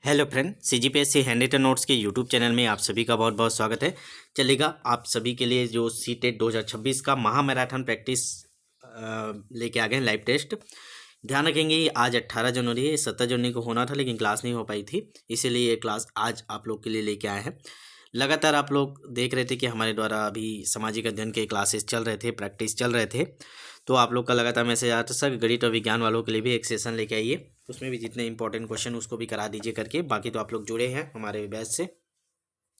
Hello friend, CGPSC handwritten notes के YouTube channel में आप सभी का बहुत बहुत स्वागत है। चलेगा आप सभी के लिए जो सीटेट 2026 का महा मैराथन प्रैक्टिस लेके आ गए हैं लाइव टेस्ट। ध्यान रखेंगे ये आज 18 जनवरी है, 17 जनवरी को होना था लेकिन क्लास नहीं हो पाई थी, इसीलिए ये क्लास आज आप लोग के लिए लेके आए हैं। लगातार आप लोग देख रहे थे कि हमारे द्वारा अभी सामाजिक अध्ययन के क्लासेस चल रहे थे, प्रैक्टिस चल रहे थे, तो आप लोग का लगातार मैसेज आता था सर गणित और विज्ञान वालों के लिए भी एक सेशन लेके आइए, उसमें भी जितने इंपॉर्टेंट क्वेश्चन उसको भी करा दीजिए करके। बाकी तो आप लोग जुड़े हैं हमारे बैच से,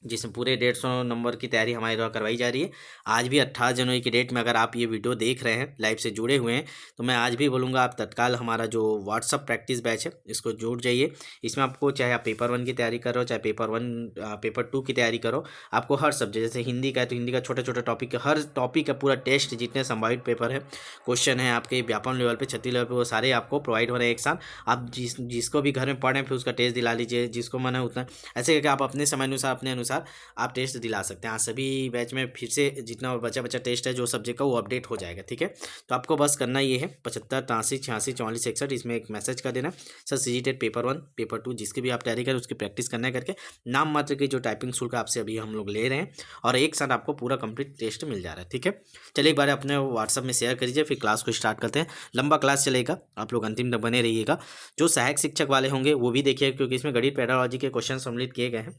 जिसमें पूरे 150 नंबर की तैयारी हमारे द्वारा करवाई जा रही है। आज भी 18 जनवरी की डेट में अगर आप ये वीडियो देख रहे हैं, लाइव से जुड़े हुए हैं, तो मैं आज भी बोलूँगा आप तत्काल हमारा जो व्हाट्सअप प्रैक्टिस बैच है इसको जुड़ जाइए। इसमें आपको चाहे आप पेपर 1 की तैयारी करो, चाहे पेपर 2 की तैयारी करो, आपको हर सब्जेक्ट, जैसे हिंदी का है तो हिंदी का छोटा छोटा टॉपिक, हर टॉपिक का पूरा टेस्ट, जितने संभावित पेपर है, क्वेश्चन है आपके व्यापन लेवल पर, क्षति लेवल पर, वो सारे आपको प्रोवाइड हो रहे हैं एक साथ। आप जिसको भी घर में पढ़ रहे हैं फिर उसका टेस्ट दिला लीजिए, जिसको मन है उतना, ऐसे करके आप अपने समय अनुसार अपने अनुसार आप टेस्ट दिला सकते हैं। आज सभी बैच में फिर से जितना बचा टेस्ट है जो सब्जेक्ट का, वो अपडेट हो जाएगा। ठीक है, तो आपको बस करना ये है 75 83 86 44 61, इसमें एक मैसेज कर देना सर सीजीटेट पेपर 1 पेपर 2 जिसकी भी आप तैयारी करें उसकी प्रैक्टिस करना है करके। नाम मात्र की जो टाइपिंग शुल्क आपसे अभी हम लोग ले रहे हैं और एक साथ आपको पूरा कंप्लीट टेस्ट मिल जा रहा है। ठीक है, चलिए एक बार अपने व्हाट्सअप में शेयर करिए, फिर क्लास को स्टार्ट करते हैं। लंबा क्लास चलेगा, आप लोग अंतिम तक बने रहिएगा। जो सहायक शिक्षक वाले होंगे वो भी देखिए, क्योंकि इसमें गणित पेडागोजी के क्वेश्चन सम्मिलित किए गए हैं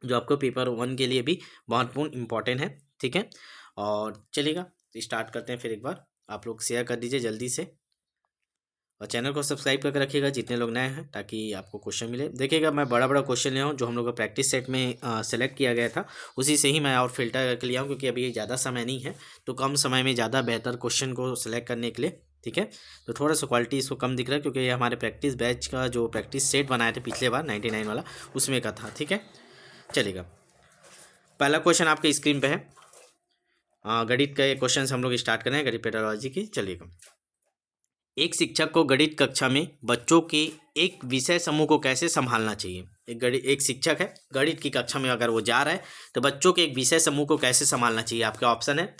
जो आपको पेपर 1 के लिए भी महत्वपूर्ण इंपॉर्टेंट है। ठीक है, और चलिएगा स्टार्ट करते हैं। फिर एक बार आप लोग शेयर कर दीजिए जल्दी से, और चैनल को सब्सक्राइब करके रखिएगा जितने लोग नए हैं, ताकि आपको क्वेश्चन मिले। देखिएगा मैं बड़ा बड़ा क्वेश्चन लिया हूँ जो हम लोग का प्रैक्टिस सेट में सेलेक्ट किया गया था, उसी से ही मैं और फिल्टर करके लिया हूँ, क्योंकि अभी ज़्यादा समय नहीं है, तो कम समय में ज़्यादा बेहतर क्वेश्चन को सिलेक्ट करने के लिए। ठीक है, तो थोड़ा सा क्वालिटी इसको कम दिख रहा है, क्योंकि ये हमारे प्रैक्टिस बैच का जो प्रैक्टिस सेट बनाए थे पिछले बार 99 वाला, उसमें का था। ठीक है, चलेगा पहला क्वेश्चन आपके स्क्रीन पे है। गणित का ये क्वेश्चन हम लोग स्टार्ट करें गणित पेडागोजी की। चलिएगा, एक शिक्षक को गणित कक्षा में बच्चों के एक विषय समूह को कैसे संभालना चाहिए। एक शिक्षक है, गणित की कक्षा में अगर वो जा रहा है तो बच्चों के एक विषय समूह को कैसे संभालना चाहिए। आपके ऑप्शन है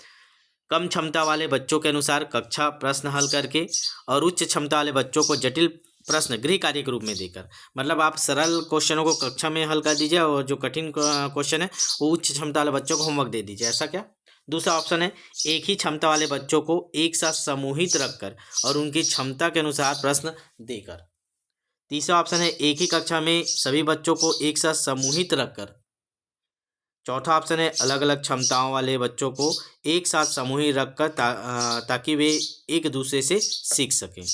कम क्षमता वाले बच्चों के अनुसार कक्षा प्रश्न हल करके, और उच्च क्षमता वाले बच्चों को जटिल प्रश्न गृह कार्य के रूप में देकर। मतलब आप सरल क्वेश्चनों को कक्षा में हल कर दीजिए और जो कठिन क्वेश्चन है वो उच्च क्षमता वाले बच्चों को होमवर्क दे दीजिए, ऐसा क्या। दूसरा ऑप्शन है एक ही क्षमता वाले बच्चों को एक साथ समूहित रखकर और उनकी क्षमता के अनुसार प्रश्न देकर। तीसरा ऑप्शन है एक ही कक्षा में सभी बच्चों को एक साथ समूहित रखकर। चौथा ऑप्शन है अलग अलग क्षमताओं वाले बच्चों को एक साथ समूहित रखकर ताकि वे एक दूसरे से सीख सकें।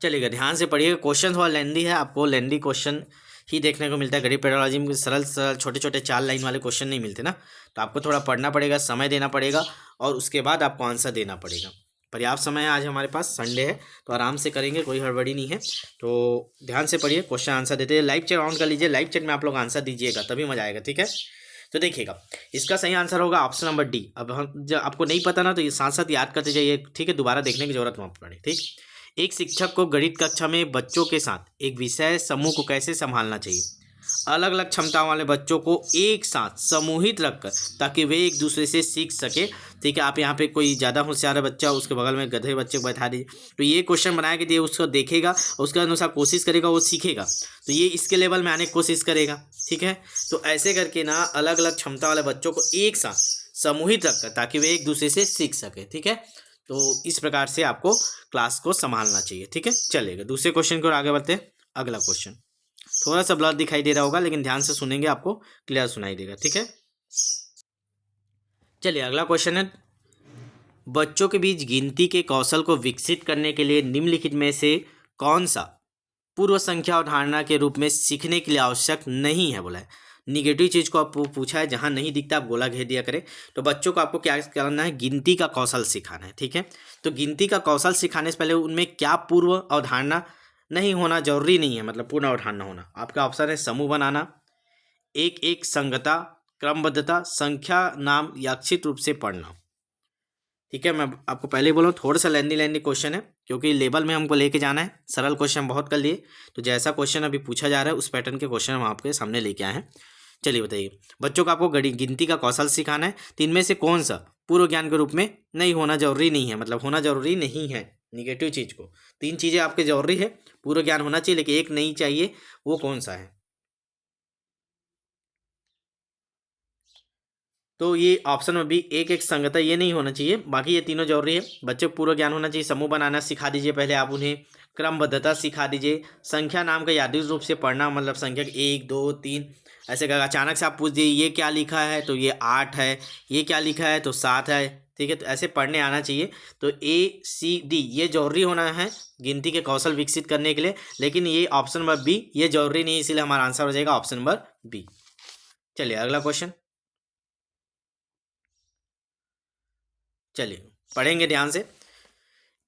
चलिएगा ध्यान से पढ़िएगा, क्वेश्चन थोड़ा लेंदी है, आपको लेंदी क्वेश्चन ही देखने को मिलता है। गणित पेडागोजी में सरल सरल छोटे छोटे 4 लाइन वाले क्वेश्चन नहीं मिलते ना, तो आपको थोड़ा पढ़ना पड़ेगा, समय देना पड़ेगा, और उसके बाद आपको आंसर देना पड़ेगा। पर्याप्त समय है, आज हमारे पास संडे है तो आराम से करेंगे, कोई हड़बड़ी नहीं है। तो ध्यान से पढ़िए, क्वेश्चन आंसर देते हैं। लाइव चैट ऑन कर लीजिए, लाइव चैट में आप लोग आंसर दीजिएगा तभी मजा आएगा। ठीक है, तो देखिएगा इसका सही आंसर होगा ऑप्शन नंबर डी। अब हम जब आपको नहीं पता ना तो ये साथ साथ याद करते जाइए। ठीक है, दोबारा देखने की जरूरत मत पड़े। ठीक, एक शिक्षक को गणित कक्षा में बच्चों के साथ एक विषय समूह को कैसे संभालना चाहिए। अलग अलग क्षमताओं वाले बच्चों को एक साथ समूहित रखकर ताकि वे एक दूसरे से सीख सके। ठीक है, आप यहाँ पे कोई ज़्यादा होशियार बच्चा उसके बगल में गधे बच्चे को बैठा दीजिए, तो ये क्वेश्चन बना के दिए, उसको देखेगा, उसके अनुसार कोशिश करेगा, वो सीखेगा, तो ये इसके लेवल में आने की कोशिश करेगा। ठीक है, तो ऐसे करके ना अलग अलग क्षमता वाले बच्चों को एक साथ समूहित रखकर ताकि वे एक दूसरे से सीख सके। ठीक है, तो इस प्रकार से आपको क्लास को संभालना चाहिए। ठीक है, चलेगा दूसरे क्वेश्चन की ओर आगे बढ़ते हैं। अगला क्वेश्चन थोड़ा सा ब्लर दिखाई दे रहा होगा, लेकिन ध्यान से सुनेंगे आपको क्लियर सुनाई देगा। ठीक है, चलिए अगला क्वेश्चन है बच्चों के बीच गिनती के कौशल को विकसित करने के लिए निम्नलिखित में से कौन सा पूर्व संख्या अवधारणा के रूप में सीखने के लिए आवश्यक नहीं है। बोला है निगेटिव चीज़ को आपको पूछा है, जहाँ नहीं दिखता आप गोला घेर दिया करें। तो बच्चों को आपको क्या करना है, गिनती का कौशल सिखाना है। ठीक है, तो गिनती का कौशल सिखाने से पहले उनमें क्या पूर्व अवधारणा नहीं होना जरूरी नहीं है, मतलब पूर्ण अवधारणा होना। आपका ऑप्शन है समूह बनाना, एक एक संगता, क्रमबद्धता, संख्या नाम याक्षित रूप से पढ़ना। ठीक है, मैं आपको पहले बोला थोड़ा सा लेंदी क्वेश्चन है, क्योंकि लेवल में हमको लेके जाना है। सरल क्वेश्चन बहुत कर लिए, तो जैसा क्वेश्चन अभी पूछा जा रहा है उस पैटर्न के क्वेश्चन हम आपके सामने लेके आए हैं। चलिए बताइए, बच्चों को आपको गिनती का कौशल सिखाना है, तो इनमें से कौन सा पूर्व ज्ञान के रूप में नहीं होना जरूरी नहीं है, मतलब होना जरूरी नहीं है। निगेटिव चीज को। 3 चीजें आपके जरूरी है, पूरा ज्ञान होना चाहिए, लेकिन एक नहीं चाहिए, वो कौन सा है? तो ये ऑप्शन में भी एक एक संगता ये नहीं होना चाहिए, बाकी ये तीनों जरूरी है। बच्चों को पूरा ज्ञान होना चाहिए, समूह बनाना सिखा दीजिए पहले आप उन्हें, क्रमबद्धता सिखा दीजिए, संख्या नाम का यादृच रूप से पढ़ना, मतलब संख्या 1 2 3 ऐसे अगर अचानक से आप पूछ दिए ये क्या लिखा है तो ये 8 है, ये क्या लिखा है तो 7 है, ठीक है, तो ऐसे पढ़ने आना चाहिए। तो ACD ये जरूरी होना है गिनती के कौशल विकसित करने के लिए, लेकिन ये ऑप्शन नंबर बी ये जरूरी नहीं, इसीलिए हमारा आंसर हो जाएगा ऑप्शन नंबर बी। चलिए अगला क्वेश्चन, चलिए पढ़ेंगे ध्यान से।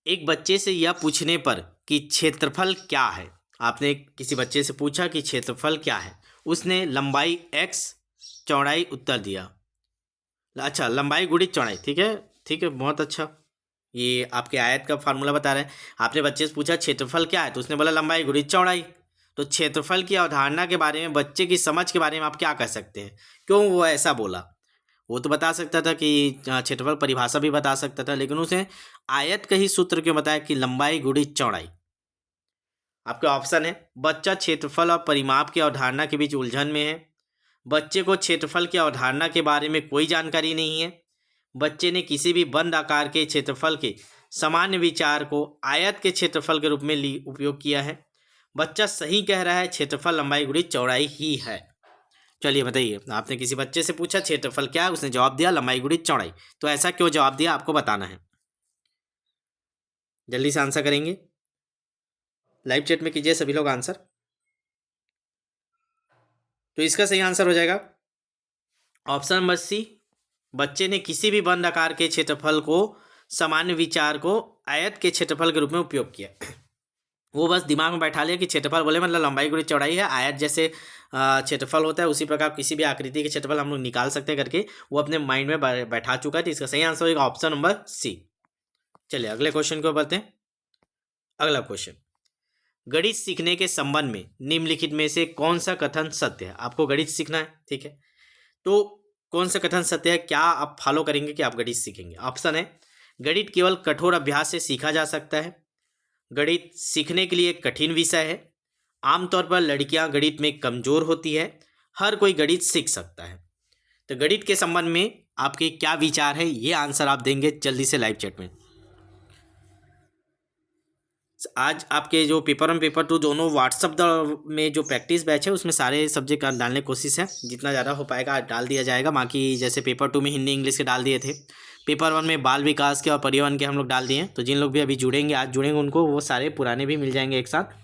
एक बच्चे से यह पूछने पर कि क्षेत्रफल क्या है, आपने किसी बच्चे से पूछा कि क्षेत्रफल क्या है, उसने लंबाई x चौड़ाई उत्तर दिया। अच्छा, लंबाई गुणित चौड़ाई, ठीक है, ठीक है, बहुत अच्छा। ये आपके आयत का फार्मूला बता रहे हैं। आपने बच्चे से पूछा क्षेत्रफल क्या है, तो उसने बोला लंबाई गुणित चौड़ाई। तो क्षेत्रफल की अवधारणा के बारे में, बच्चे की समझ के बारे में आप क्या कह सकते हैं, क्यों वो ऐसा बोला? वो तो बता सकता था कि क्षेत्रफल परिभाषा भी बता सकता था, लेकिन उसने आयत का ही सूत्र क्यों बताया कि लंबाई गुणित चौड़ाई? आपके ऑप्शन है, बच्चा क्षेत्रफल और परिमाप की अवधारणा के बीच उलझन में है, बच्चे को क्षेत्रफल की अवधारणा के बारे में कोई जानकारी नहीं है, बच्चे ने किसी भी बंद आकार के क्षेत्रफल के सामान्य विचार को आयत के क्षेत्रफल के रूप में उपयोग किया है, बच्चा सही कह रहा है क्षेत्रफल लंबाई गुणित चौड़ाई ही है। चलिए बताइए, आपने किसी बच्चे से पूछा क्षेत्रफल क्या है, उसने जवाब दिया लंबाई गुणित चौड़ाई, तो ऐसा क्यों जवाब दिया आपको बताना है। जल्दी से आंसर करेंगे, लाइव चैट में कीजिए सभी लोग आंसर। तो इसका सही आंसर हो जाएगा ऑप्शन नंबर सी, बच्चे ने किसी भी बंद आकार के क्षेत्रफल को सामान्य विचार को आयत के क्षेत्रफल के रूप में उपयोग किया। वो बस दिमाग में बैठा लिया कि क्षेत्रफल बोले मतलब लंबाई गुणित चौड़ाई है, आयत जैसे क्षेत्रफल होता है उसी प्रकार किसी भी आकृति के क्षेत्रफल हम लोग निकाल सकते हैं करके वो अपने माइंड में बैठा चुका है। तो इसका सही आंसर होगा ऑप्शन नंबर सी। चलिए अगले क्वेश्चन को बढ़ते हैं। अगला क्वेश्चन, गणित सीखने के संबंध में निम्नलिखित में से कौन सा कथन सत्य है? आपको गणित सीखना है, ठीक है, तो कौन सा कथन सत्य है, क्या आप फॉलो करेंगे कि आप गणित सीखेंगे? ऑप्शन है, गणित केवल कठोर अभ्यास से सीखा जा सकता है, गणित सीखने के लिए एक कठिन विषय है, आमतौर पर लड़कियां गणित में कमजोर होती है, हर कोई गणित सीख सकता है। तो गणित के संबंध में आपके क्या विचार है, ये आंसर आप देंगे जल्दी से लाइव चैट में। आज आपके जो पेपर 1 पेपर 2 दोनों व्हाट्सअप में जो प्रैक्टिस बैच है उसमें सारे सब्जेक्ट का डालने की कोशिश है, जितना ज़्यादा हो पाएगा डाल दिया जाएगा। बाकी जैसे पेपर 2 में हिंदी इंग्लिश के डाल दिए थे, पेपर 1 में बाल विकास के और पर्यावरण के हम लोग डाल दिए हैं। तो जिन लोग भी अभी जुड़ेंगे, आज जुड़ेंगे, उनको वो सारे पुराने भी मिल जाएंगे एक साथ,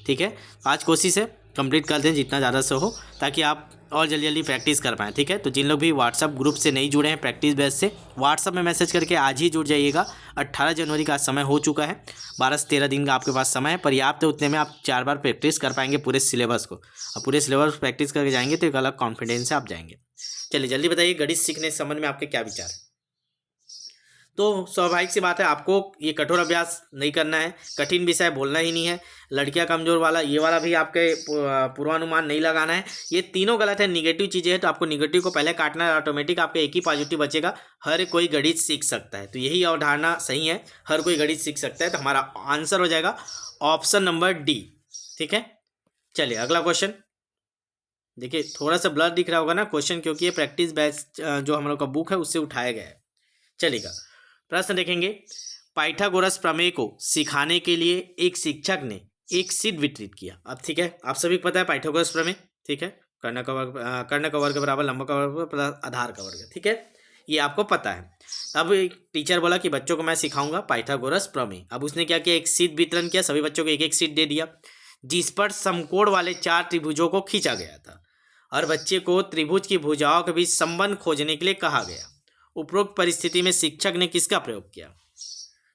ठीक है। आज कोशिश है कंप्लीट कर दें जितना ज़्यादा से हो, ताकि आप और जल्दी जल्दी प्रैक्टिस कर पाएँ, ठीक है। तो जिन लोग भी व्हाट्सअप ग्रुप से नहीं जुड़े हैं प्रैक्टिस बैच से, व्हाट्सअप में मैसेज करके आज ही जुड़ जाइएगा। 18 जनवरी का समय हो चुका है, 12 से 13 दिन का आपके पास समय है, पर्याप्त है, उतने में आप 4 बार प्रैक्टिस कर पाएंगे पूरे सिलेबस को। और पूरे सिलेबस प्रैक्टिस करके जाएंगे तो एक अलग कॉन्फिडेंस से आप जाएंगे। चलिए जल्दी बताइए, गणित सीखने के संबंध में आपके क्या विचार है? तो स्वाभाविक सी बात है, आपको ये कठोर अभ्यास नहीं करना है, कठिन विषय बोलना ही नहीं है, लड़कियां कमजोर वाला ये वाला भी आपके पूर्वानुमान नहीं लगाना है। ये तीनों गलत है, निगेटिव चीज़ें हैं, तो आपको निगेटिव को पहले काटना है, ऑटोमेटिक आपका एक ही पॉजिटिव बचेगा, हर कोई गणित सीख सकता है। तो यही अवधारणा सही है, हर कोई गणित सीख सकता है। तो हमारा आंसर हो जाएगा ऑप्शन नंबर डी, ठीक है। चलिए अगला क्वेश्चन देखिए, थोड़ा सा ब्लर दिख रहा होगा ना क्वेश्चन, क्योंकि ये प्रैक्टिस बैच जो हम लोग का बुक है उससे उठाया गया है। चलिएगा प्रश्न देखेंगे, पाइथागोरस प्रमेय को सिखाने के लिए एक शिक्षक ने एक सीट वितरित किया। अब ठीक है, आप सभी को पता है पाइथागोरस प्रमेय, ठीक है, कर्ण का वर्ग बराबर लंब का वर्ग प्लस आधार का वर्ग, ठीक है, ये आपको पता है। अब एक टीचर बोला कि बच्चों को मैं सिखाऊंगा पाइथागोरस प्रमेय। अब उसने क्या किया, एक सीट वितरण किया, सभी बच्चों को एक एक सीट दे दिया, जिस पर समकोण वाले 4 त्रिभुजों को खींचा गया था और बच्चे को त्रिभुज की भुजाओं के बीच संबंध खोजने के लिए कहा गया। उपरोक्त परिस्थिति में शिक्षक ने किसका प्रयोग किया?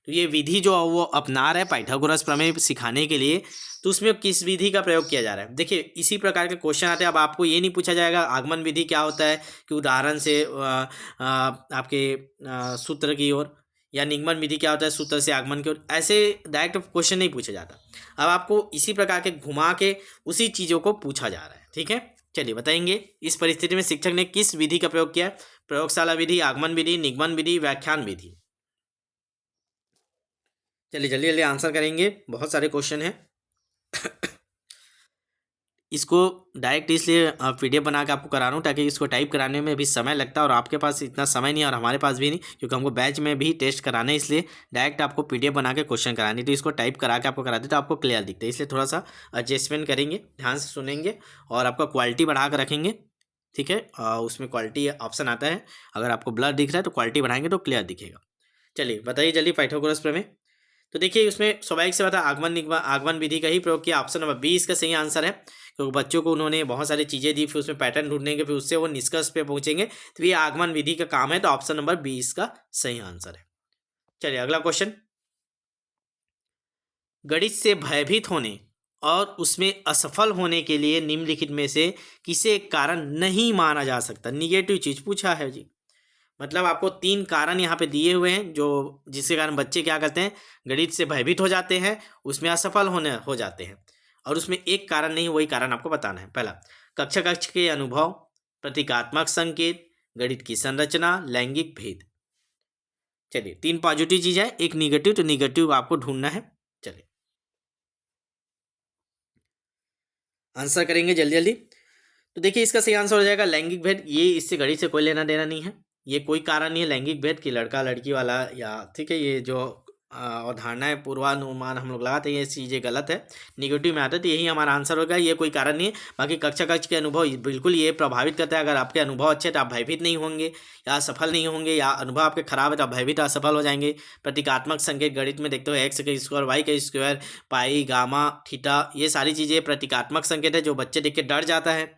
तो ये विधि जो वो अपना रहे पाइथागोरस प्रमेय सिखाने के लिए, तो उसमें किस विधि का प्रयोग किया जा रहा है? देखिए इसी प्रकार के क्वेश्चन आते हैं। अब आपको ये नहीं पूछा जाएगा आगमन विधि क्या होता है कि उदाहरण से आपके सूत्र की ओर, या निगमन विधि क्या होता है सूत्र से आगमन की ओर, ऐसे डायरेक्ट क्वेश्चन नहीं पूछा जाता। अब आपको इसी प्रकार के घुमा के उसी चीज़ों को पूछा जा रहा है, ठीक है। चलिए बताएंगे, इस परिस्थिति में शिक्षक ने किस विधि का प्रयोग किया? प्रयोगशाला विधि, आगमन विधि, निगमन विधि, व्याख्यान विधि। चलिए जल्दी जल्दी आंसर करेंगे, बहुत सारे क्वेश्चन हैं। इसको डायरेक्ट इसलिए पीडीएफ बना के आपको करा रहा हूँ ताकि इसको टाइप कराने में भी समय लगता है और आपके पास इतना समय नहीं है और हमारे पास भी नहीं, क्योंकि हमको बैच में भी टेस्ट कराना है, इसलिए डायरेक्ट आपको पीडीएफ बना के क्वेश्चन करानी, तो इसको टाइप करा के आपको कराते तो आपको क्लियर दिखता है, इसलिए थोड़ा सा एडजस्टमेंट करेंगे, ध्यान से सुनेंगे और आपका क्वालिटी बढ़ा कर रखेंगे। ठीक है, उसमें क्वालिटी ऑप्शन आता है, अगर आपको ब्लर दिख रहा है तो क्वालिटी बढ़ाएंगे तो क्लियर दिखेगा। चलिए बताइए जल्दी, पाइथागोरस प्रमेय। तो देखिए उसमें स्वाभाविक से बात है, आगमन आगमन विधि का ही प्रयोग किया। ऑप्शन नंबर बी इसका सही आंसर है, क्योंकि बच्चों को उन्होंने बहुत सारी चीज़ें दी, फिर उसमें पैटर्न ढूंढेंगे, फिर उससे वो निष्कर्ष पे पहुंचेंगे, तो ये आगमन विधि का काम है, तो ऑप्शन नंबर बी इसका सही आंसर है। चलिए अगला क्वेश्चन, गणित से भयभीत होने और उसमें असफल होने के लिए निम्नलिखित में से किसे एक कारण नहीं माना जा सकता। निगेटिव चीज पूछा है जी, मतलब आपको 3 कारण यहाँ पे दिए हुए हैं जो जिसके कारण बच्चे क्या करते हैं, गणित से भयभीत हो जाते हैं, उसमें असफल होने हो जाते हैं, और उसमें एक कारण नहीं, वही कारण आपको बताना है। पहला, कक्षा कक्ष के अनुभव, प्रतीकात्मक संकेत, गणित की संरचना, लैंगिक भेद। चलिए 3 पॉजिटिव चीज है, एक निगेटिव, तो निगेटिव आपको ढूंढना है। चलिए आंसर करेंगे जल्दी जल्दी। तो देखिए इसका सही आंसर हो जाएगा लैंगिक भेद, ये इससे गणित से कोई लेना देना नहीं है, ये कोई कारण नहीं है लैंगिक भेद की, लड़का लड़की वाला या ठीक है, ये जो अवधारणा है, पूर्वानुमान हम लोग लगाते हैं, ये चीज़ें गलत है, निगेटिव में आता है, तो यही हमारा आंसर होगा, ये कोई कारण नहीं है। बाकी कक्षा कक्ष के अनुभव बिल्कुल ये प्रभावित करता है, अगर आपके अनुभव अच्छे तो आप भयभीत नहीं होंगे या सफल नहीं होंगे, या अनुभव आपके खराब है तो आप भयभीत असफल हो जाएंगे। प्रतीकात्मक संकेत गणित में देखते हो, एक्स का स्क्वायर, वाई का स्क्वायर, पाई, गामा, थीटा, ये सारी चीज़ें प्रतीकात्मक संकेत है, जो बच्चे देख के डर जाता है।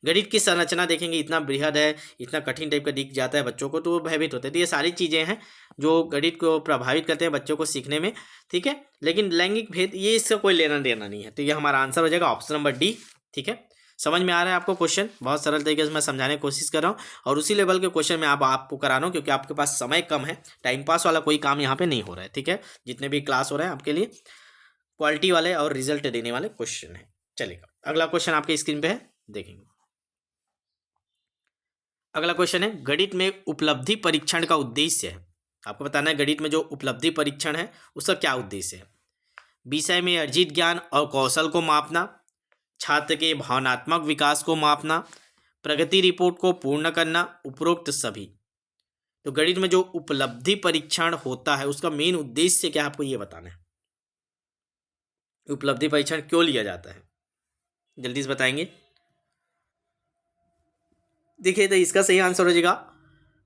गणित की संरचना देखेंगे, इतना बृहद है, इतना कठिन टाइप का दिख जाता है बच्चों को, तो वो भयभीत होते हैं। तो ये सारी चीज़ें हैं जो गणित को प्रभावित करते हैं बच्चों को सीखने में, ठीक है। लेकिन लैंगिक भेद ये इसका कोई लेना देना नहीं है, तो ये हमारा आंसर हो जाएगा ऑप्शन नंबर डी। ठीक है, समझ में आ रहा है आपको क्वेश्चन, बहुत सरल तरीके से मैं समझाने की कोशिश कर रहा हूँ, और उसी लेवल के क्वेश्चन में आपको करा रहा हूँ, क्योंकि आपके पास समय कम है, टाइम पास वाला कोई काम यहाँ पे नहीं हो रहा है। ठीक है, जितने भी क्लास हो रहे हैं आपके लिए क्वालिटी वाले और रिजल्ट देने वाले क्वेश्चन है। चलेगा अगला क्वेश्चन आपके स्क्रीन पे है, देखेंगे। अगला क्वेश्चन है, गणित में उपलब्धि परीक्षण का उद्देश्य है, आपको बताना है गणित में जो उपलब्धि परीक्षण है उसका क्या उद्देश्य है। विषय में अर्जित ज्ञान और कौशल को मापना, छात्र के भावनात्मक विकास को मापना, प्रगति रिपोर्ट को पूर्ण करना, उपरोक्त सभी। तो गणित में जो उपलब्धि परीक्षण होता है उसका मेन उद्देश्य क्या है, आपको ये बताना है। उपलब्धि परीक्षण क्यों लिया जाता है, जल्दी से बताएंगे। देखिए तो इसका सही आंसर हो जाएगा,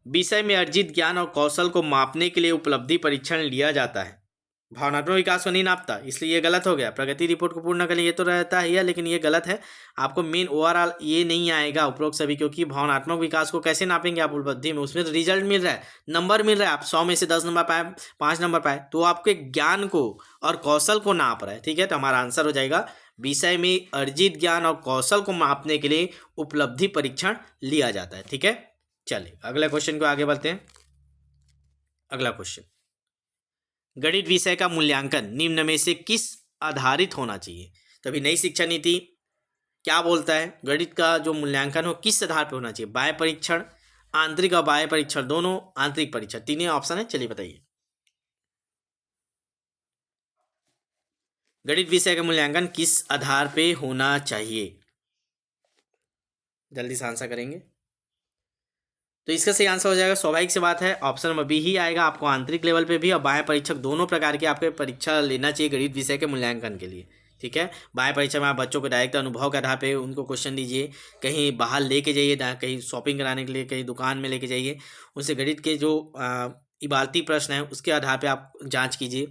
विषय में अर्जित ज्ञान और कौशल को मापने के लिए उपलब्धि परीक्षण लिया जाता है, भावनात्मक विकास को नहीं नापता, इसलिए ये गलत हो गया। प्रगति रिपोर्ट को पूर्ण करने ये तो रहता है, लेकिन ये गलत है, आपको मेन ओवरऑल ये नहीं आएगा उपरोक्त सभी, क्योंकि भावनात्मक विकास को कैसे नापेंगे आप उपलब्धि में, उसमें तो रिजल्ट मिल रहा है, नंबर मिल रहा है, आप 100 में से 10 नंबर पाए, 5 नंबर पाए, तो आपके ज्ञान को और कौशल को नाप रहा है। ठीक है, तो हमारा आंसर हो जाएगा विषय में अर्जित ज्ञान और कौशल को मापने के लिए उपलब्धि परीक्षण लिया जाता है। ठीक है, चलिए अगले क्वेश्चन को आगे बढ़ते हैं। अगला क्वेश्चन, गणित विषय का मूल्यांकन निम्न में से किस आधारित होना चाहिए। तो अभी नई शिक्षा नीति क्या बोलता है, गणित का जो मूल्यांकन हो किस आधार पर होना चाहिए, बाह्य परीक्षण, आंतरिक और बाह्य परीक्षण दोनों, आंतरिक परीक्षण, तीनों ऑप्शन है। चलिए बताइए, गणित विषय का मूल्यांकन किस आधार पे होना चाहिए, जल्दी से आंसर करेंगे। तो इसका सही आंसर हो जाएगा, स्वाभाविक सी बात है, ऑप्शन नंबर बी ही आएगा। आपको आंतरिक लेवल पे भी और बाह्य परीक्षक दोनों प्रकार के आपके परीक्षा लेना चाहिए गणित विषय के मूल्यांकन के लिए। ठीक है, बाह्य परीक्षा में आप बच्चों को डायरेक्ट अनुभव के आधार पे उनको क्वेश्चन दीजिए, कहीं बाहर लेके जाइए, कहीं शॉपिंग कराने के लिए कहीं दुकान में लेके जाइए, उनसे गणित के जो इबारती प्रश्न है उसके आधार पर आप जाँच कीजिए।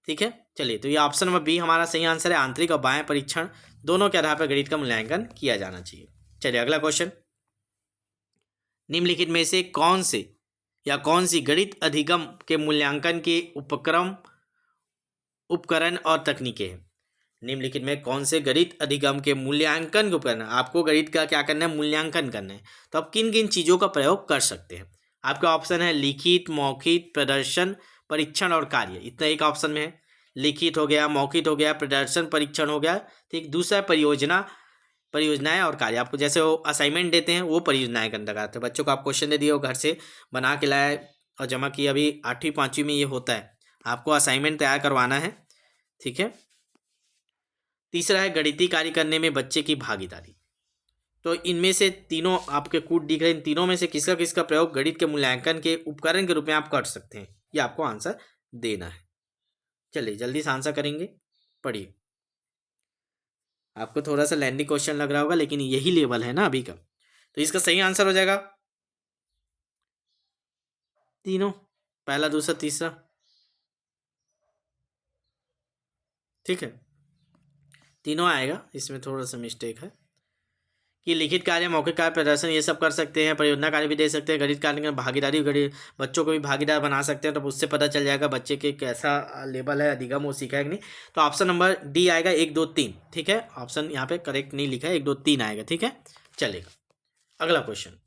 ठीक है, चलिए तो ये ऑप्शन नंबर बी हमारा सही आंसर है, आंतरिक और बाह्य परीक्षण दोनों के आधार पर गणित का मूल्यांकन किया जाना चाहिए। चलिए अगला क्वेश्चन, निम्नलिखित में से कौन से या कौन सी गणित अधिगम के मूल्यांकन के उपकरण और तकनीकें हैं। निम्नलिखित में कौन से गणित अधिगम के मूल्यांकन के उपकरण, आपको गणित का क्या करना है, मूल्यांकन करना है, तो आप किन किन चीज़ों का प्रयोग कर सकते हैं। आपका ऑप्शन है लिखित, मौखिक, प्रदर्शन, परीक्षण और कार्य, इतना एक ऑप्शन में है। लिखित हो गया, मौखिक हो गया, प्रदर्शन परीक्षण हो गया, ठीक। दूसरा परियोजनाएं और कार्य, आपको जैसे वो असाइनमेंट देते हैं वो परियोजनाएं के अंतर्गत आते हैं। बच्चों को आप क्वेश्चन दे दिए, वो घर से बना के लाए और जमा किए, अभी 8वीं 5वीं में ये होता है, आपको असाइनमेंट तैयार करवाना है, ठीक है। तीसरा है गणितीय कार्य करने में बच्चे की भागीदारी। तो इनमें से तीनों आपके कूट दिख रहे हैं, इन तीनों में से किसका किसका प्रयोग गणित के मूल्यांकन के उपकरण के रूप में आप कर सकते हैं, ये आपको आंसर देना है। चलिए जल्दी से आंसर करेंगे, पढ़िए। आपको थोड़ा सा लैंडी क्वेश्चन लग रहा होगा, लेकिन यही लेवल है ना अभी का। तो इसका सही आंसर हो जाएगा तीनों, पहला दूसरा तीसरा, ठीक है, तीनों आएगा। इसमें थोड़ा सा मिस्टेक है कि लिखित कार्य, मौखिक कार्य, प्रदर्शन ये सब कर सकते हैं, परियोजना कार्य भी दे सकते हैं, गणित कार्य में भागीदारी, गणित बच्चों को भी भागीदार बना सकते हैं। तो उससे पता चल जाएगा बच्चे के कैसा लेवल है, अधिगम वो सीखा है कि नहीं। तो ऑप्शन नंबर डी आएगा 1 2 3, ठीक है। ऑप्शन यहाँ पे करेक्ट नहीं लिखा है, 1 2 3 आएगा, ठीक है। चलेगा अगला क्वेश्चन।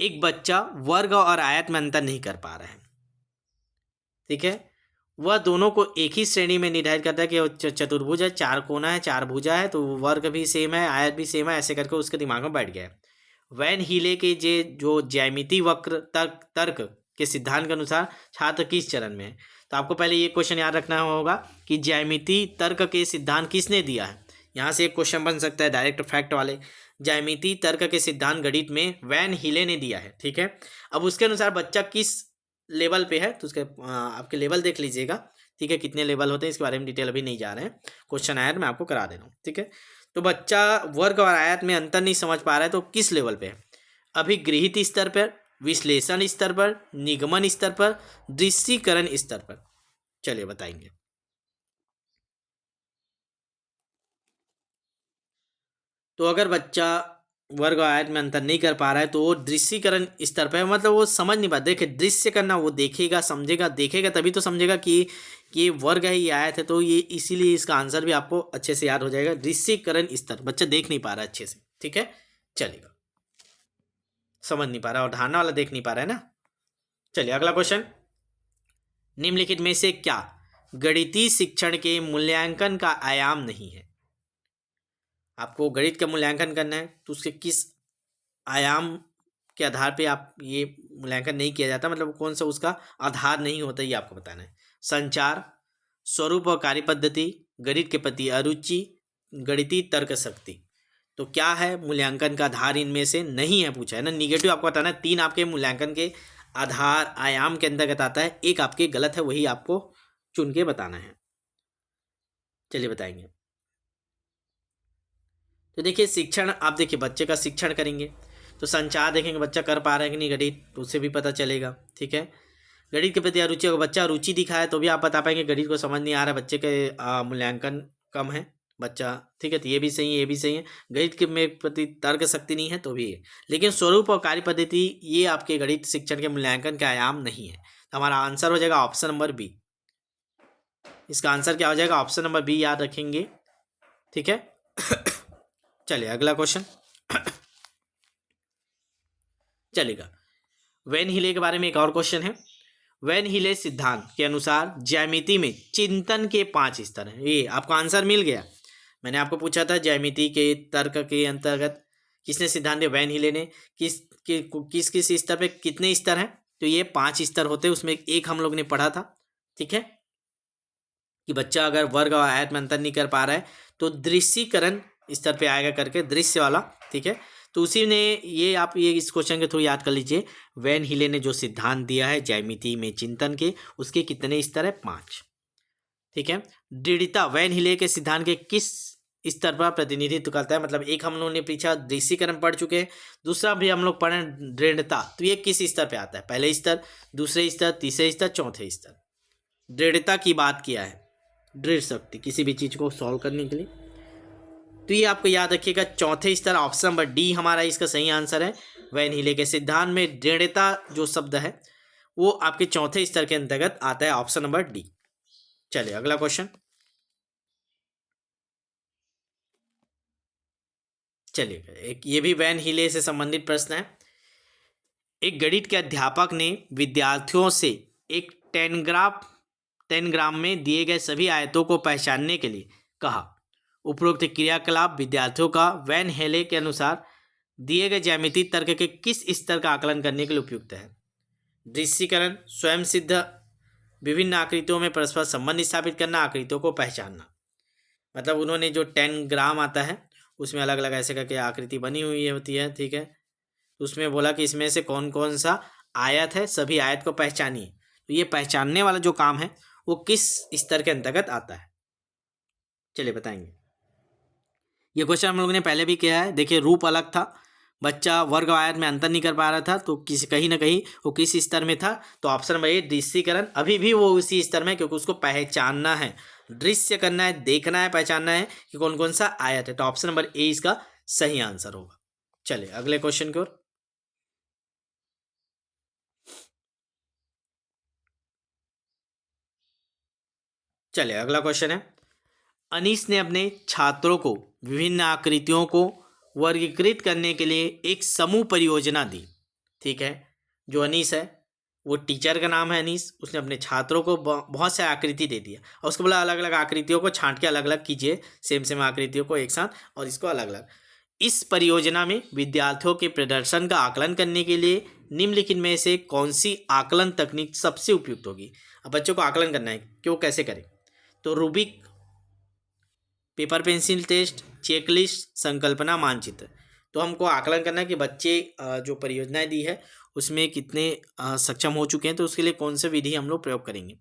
एक बच्चा वर्ग और आयत में अंतर नहीं कर पा रहा है, ठीक है। वह दोनों को एक ही श्रेणी में निर्धारित करता है कि चतुर्भुज है, चार कोना है, चार भुजा है, तो वर्ग भी सेम है, आयत भी सेम है, ऐसे करके उसके दिमाग में बैठ गया है। वैन हीले के जो ज्यामिति वक्र तर्क के सिद्धांत के अनुसार छात्र किस चरण में है। तो आपको पहले ये क्वेश्चन याद रखना होगा कि ज्यामिति तर्क के सिद्धांत किसने दिया है। यहाँ से एक क्वेश्चन बन सकता है डायरेक्ट फैक्ट वाले, ज्यामिति तर्क के सिद्धांत गणित में वैन हीले ने दिया है, ठीक है। अब उसके अनुसार बच्चा किस लेवल पे है, तो उसके आपके लेवल देख लीजिएगा, ठीक है। कितने लेवल होते हैं इसके बारे में डिटेल अभी नहीं जा रहे हैं, क्वेश्चन आया तो मैं आपको करा दे रहा हूँ, ठीक है। तो बच्चा वर्ग और आयत में अंतर नहीं समझ पा रहा है, तो किस लेवल पे है, अभिगृहित स्तर पर, विश्लेषण स्तर पर, निगमन स्तर पर, दृश्यीकरण स्तर पर। चलिए बताएंगे। तो अगर बच्चा वर्ग और आयत में अंतर नहीं कर पा रहा है तो वो दृश्यीकरण स्तर पर है, मतलब वो समझ नहीं पाता। देखिए दृश्य करना, वो देखेगा समझेगा, देखेगा तभी तो समझेगा कि ये वर्ग है ये आयत है, तो ये इसीलिए इसका आंसर भी आपको अच्छे से याद हो जाएगा। दृश्यीकरण स्तर, बच्चा देख नहीं पा रहा है अच्छे से, ठीक है। चलेगा, समझ नहीं पा रहा और धारणा वाला देख नहीं पा रहा है ना। चलिए अगला क्वेश्चन। निम्नलिखित में से क्या गणितीय शिक्षण के मूल्यांकन का आयाम नहीं है। आपको गणित का मूल्यांकन करना है तो उसके किस आयाम के आधार पे आप ये मूल्यांकन नहीं किया जाता, मतलब कौन सा उसका आधार नहीं होता, ये आपको बताना है। संचार, स्वरूप और कार्य पद्धति, गणित के प्रति अरुचि, गणितीय तर्क शक्ति। तो क्या है मूल्यांकन का आधार, इनमें से नहीं है पूछा है ना। निगेटिव आपको बताना है, 3 आपके मूल्यांकन के आधार आयाम के अंतर्गत आता है, एक आपके गलत है, वही आपको चुन के बताना है। चलिए बताएंगे। तो देखिए शिक्षण, आप देखिए बच्चे का शिक्षण करेंगे तो संचार देखेंगे बच्चा कर पा रहा है कि नहीं गणित, तो उससे भी पता चलेगा, ठीक है। गणित के प्रति अरुचि, अगर बच्चा रुचि दिखाए तो भी आप बता पाएंगे गणित को समझ नहीं आ रहा, बच्चे के मूल्यांकन कम है बच्चा, ठीक है। तो ये भी सही है, ये भी सही है। गणित के में प्रति तर्क शक्ति नहीं है तो भी है, लेकिन स्वरूप और कार्य पद्धति ये आपके गणित शिक्षण के मूल्यांकन का आयाम नहीं है। तो हमारा आंसर हो जाएगा ऑप्शन नंबर बी। इसका आंसर क्या हो जाएगा, ऑप्शन नंबर बी याद रखेंगे, ठीक है। चलिए अगला क्वेश्चन चलेगा। वैन हीले के बारे में एक और क्वेश्चन है। वैन हीले सिद्धांत के अनुसार ज्यामिति में चिंतन के 5 स्तर हैं। ये आपको आंसर मिल गया। मैंने आपको पूछा था ज्यामिति के तर्क के अंतर्गत किसने सिद्धांत दिया, वैन हीले ने। किस किस स्तर पे कितने स्तर हैं, तो ये 5 स्तर होते हैं, उसमें एक हम लोग ने पढ़ा था, ठीक है। कि बच्चा अगर वर्ग और आयत में अंतर नहीं कर पा रहा है तो दृश्यीकरण स्तर पे आएगा करके, दृश्य वाला, ठीक है। तो उसी ने ये आप ये इस क्वेश्चन के थ्रू याद कर लीजिए। वैन हीले ने जो सिद्धांत दिया है ज्यामिति में चिंतन के, उसके कितने स्तर है, 5, ठीक है। दृढ़ता वैन हीले के सिद्धांत के किस स्तर पर प्रतिनिधित्व करता है, मतलब एक हम लोगों ने पीछा दृश्यीकरण पढ़ चुके हैं, दूसरा भी हम लोग पढ़े दृढ़ता, तो ये किस स्तर पे आता है, पहले स्तर, दूसरे स्तर, तीसरे स्तर, चौथे स्तर। दृढ़ता की बात किया है, दृढ़ शक्ति किसी भी चीज को सॉल्व करने के लिए, तो ये आपको याद रखिएगा चौथे स्तर, ऑप्शन नंबर डी हमारा इसका सही आंसर है। वैन हीले के सिद्धांत में दृढ़ता जो शब्द है वो आपके चौथे स्तर के अंतर्गत आता है, ऑप्शन नंबर डी। चलिए अगला क्वेश्चन। चलिए एक ये भी वैन हीले से संबंधित प्रश्न है। एक गणित के अध्यापक ने विद्यार्थियों से एक टेनग्राम में दिए गए सभी आयतों को पहचानने के लिए कहा। उपरोक्त क्रियाकलाप विद्यार्थियों का वैन हेले के अनुसार दिए गए ज्यामितीय तर्क के किस स्तर का आकलन करने के लिए उपयुक्त है। दृश्यीकरण, स्वयं सिद्ध, विभिन्न आकृतियों में परस्पर संबंध स्थापित करना, आकृतियों को पहचानना। मतलब उन्होंने जो 10 ग्राम आता है उसमें अलग अलग ऐसे करके आकृति बनी हुई होती है, ठीक है। तो उसमें बोला कि इसमें से कौन कौन सा आयत है, सभी आयत को पहचानिए। तो ये पहचानने वाला जो काम है वो किस स्तर के अंतर्गत आता है, चलिए बताएंगे। ये क्वेश्चन हम लोगों ने पहले भी किया है। देखिए रूप अलग था, बच्चा वर्ग आयत में अंतर नहीं कर पा रहा था, तो किसी कहीं ना कहीं वो किस स्तर में था, तो ऑप्शन नंबर ए दृश्यीकरण। अभी भी वो उसी स्तर में, क्योंकि उसको पहचानना है, दृश्य करना है, देखना है, पहचानना है कि कौन कौन सा आयत है। तो ऑप्शन नंबर ए इसका सही आंसर होगा। चलिए अगले क्वेश्चन की ओर। चलिए अगला क्वेश्चन है, अनीस ने अपने छात्रों को विभिन्न आकृतियों को वर्गीकृत करने के लिए एक समूह परियोजना दी, ठीक है। जो अनीस है वो टीचर का नाम है अनीस, उसने अपने छात्रों को बहुत से आकृति दे दिया और उसको बोला अलग अलग आकृतियों को छांट के अलग अलग कीजिए, सेम सेम आकृतियों को एक साथ और इसको अलग अलग। इस परियोजना में विद्यार्थियों के प्रदर्शन का आकलन करने के लिए निम्नलिखित में से कौन सी आकलन तकनीक सबसे उपयुक्त होगी। अब बच्चों को आकलन करना है कि वो कैसे करें, तो rubric, paper pencil test, checklist, संकल्पना, मानचित्र। तो हमको आकलन करना है कि बच्चे जो परियोजनाएं दी है उसमें कितने सक्षम हो चुके हैं, तो उसके लिए कौन सा विधि हम लोग प्रयोग करेंगे।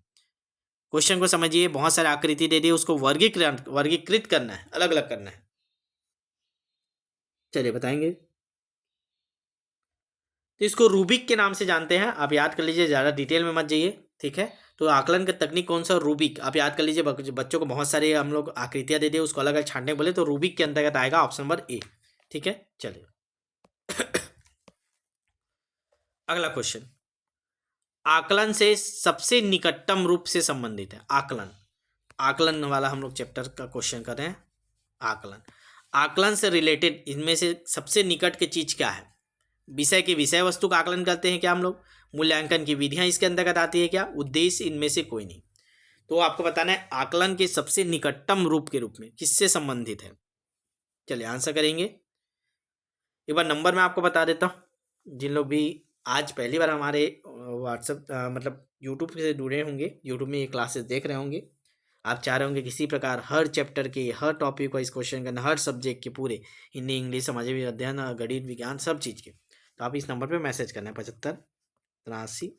क्वेश्चन को समझिए, बहुत सारी आकृति दे दी, उसको वर्गीकृत वर्गीकृत करना है, अलग अलग करना है। चलिए बताएंगे। तो इसको रूबिक के नाम से जानते हैं, आप याद कर लीजिए, ज़्यादा डिटेल में मत जाइए, ठीक है। तो आकलन का तकनीक कौन सा, रूबिक। आप याद कर लीजिए, बच्चों को बहुत सारे हम लोग आकृतियां दे दिए, उसको अलग अलग छांटने बोले, तो रूबिक के अंतर्गत आएगा ऑप्शन नंबर ए, ठीक है। चलिए अगला क्वेश्चन, आकलन से सबसे निकटतम रूप से संबंधित है। आकलन, आकलन वाला हम लोग चैप्टर का क्वेश्चन कर रहे हैं। आकलन, आकलन से रिलेटेड इनमें से सबसे निकट की चीज क्या है। विषय की विषय वस्तु का आकलन करते हैं क्या हम लोग, मूल्यांकन की विधियां इसके अंतर्गत आती है क्या, उद्देश्य, इनमें से कोई नहीं। तो आपको बताना है आकलन के सबसे निकटतम रूप के रूप में किससे संबंधित है। चलिए आंसर करेंगे। एक बार नंबर मैं आपको बता देता हूँ, जिन लोग भी आज पहली बार हमारे व्हाट्सएप मतलब यूट्यूब से जुड़े होंगे, यूट्यूब में ये क्लासेस देख रहे होंगे, आप चाह रहे होंगे किसी प्रकार हर चैप्टर के हर टॉपिक वाइज क्वेश्चन करना, हर सब्जेक्ट के पूरे, हिंदी, इंग्लिश, समाज अध्ययन, गणित, विज्ञान, सब चीज़ के, तो आप इस नंबर पे मैसेज करना है 75 83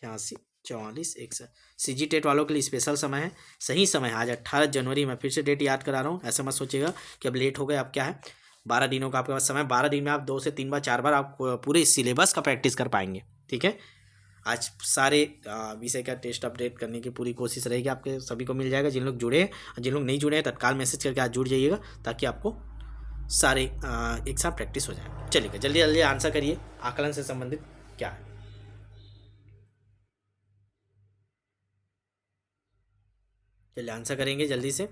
86 44 61। सी जी टेट वालों के लिए स्पेशल समय है, सही समय है आज 18 जनवरी। मैं फिर से डेट याद करा रहा हूँ, ऐसा मत सोचिएगा कि अब लेट हो गए। अब क्या है, 12 दिनों का आपके पास समय, 12 दिन में आप 2 से 3 बार 4 बार आप पूरे सिलेबस का प्रैक्टिस कर पाएंगे, ठीक है। आज सारे विषय का टेस्ट अपडेट करने की पूरी कोशिश रहेगी, आपके सभी को मिल जाएगा। जिन लोग जुड़े हैं और जिन लोग नहीं जुड़े हैं तत्काल मैसेज करके आज जुड़ जाइएगा, ताकि आपको सारे एक साथ प्रैक्टिस हो जाए। चलिए जल्दी जल्दी आंसर करिए, आकलन से संबंधित क्या है। चलिए आंसर करेंगे जल्दी से।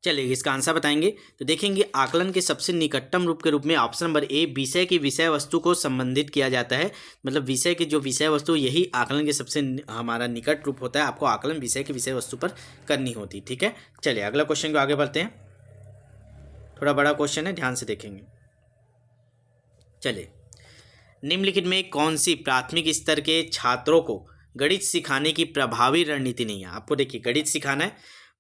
चलिए इसका आंसर बताएंगे। तो देखेंगे आकलन के सबसे निकटतम रूप के रूप में ऑप्शन नंबर ए, विषय की विषय वस्तु को संबंधित किया जाता है। मतलब विषय की जो विषय वस्तु, यही आकलन के सबसे हमारा निकट रूप होता है। आपको आकलन विषय की विषय वस्तु पर करनी होती, ठीक है। चलिए अगला क्वेश्चन को आगे बढ़ते हैं, थोड़ा बड़ा क्वेश्चन है, ध्यान से देखेंगे। चलिए, निम्नलिखित में कौन सी प्राथमिक स्तर के छात्रों को गणित सिखाने की प्रभावी रणनीति नहीं है। आपको देखिए गणित सिखाना है,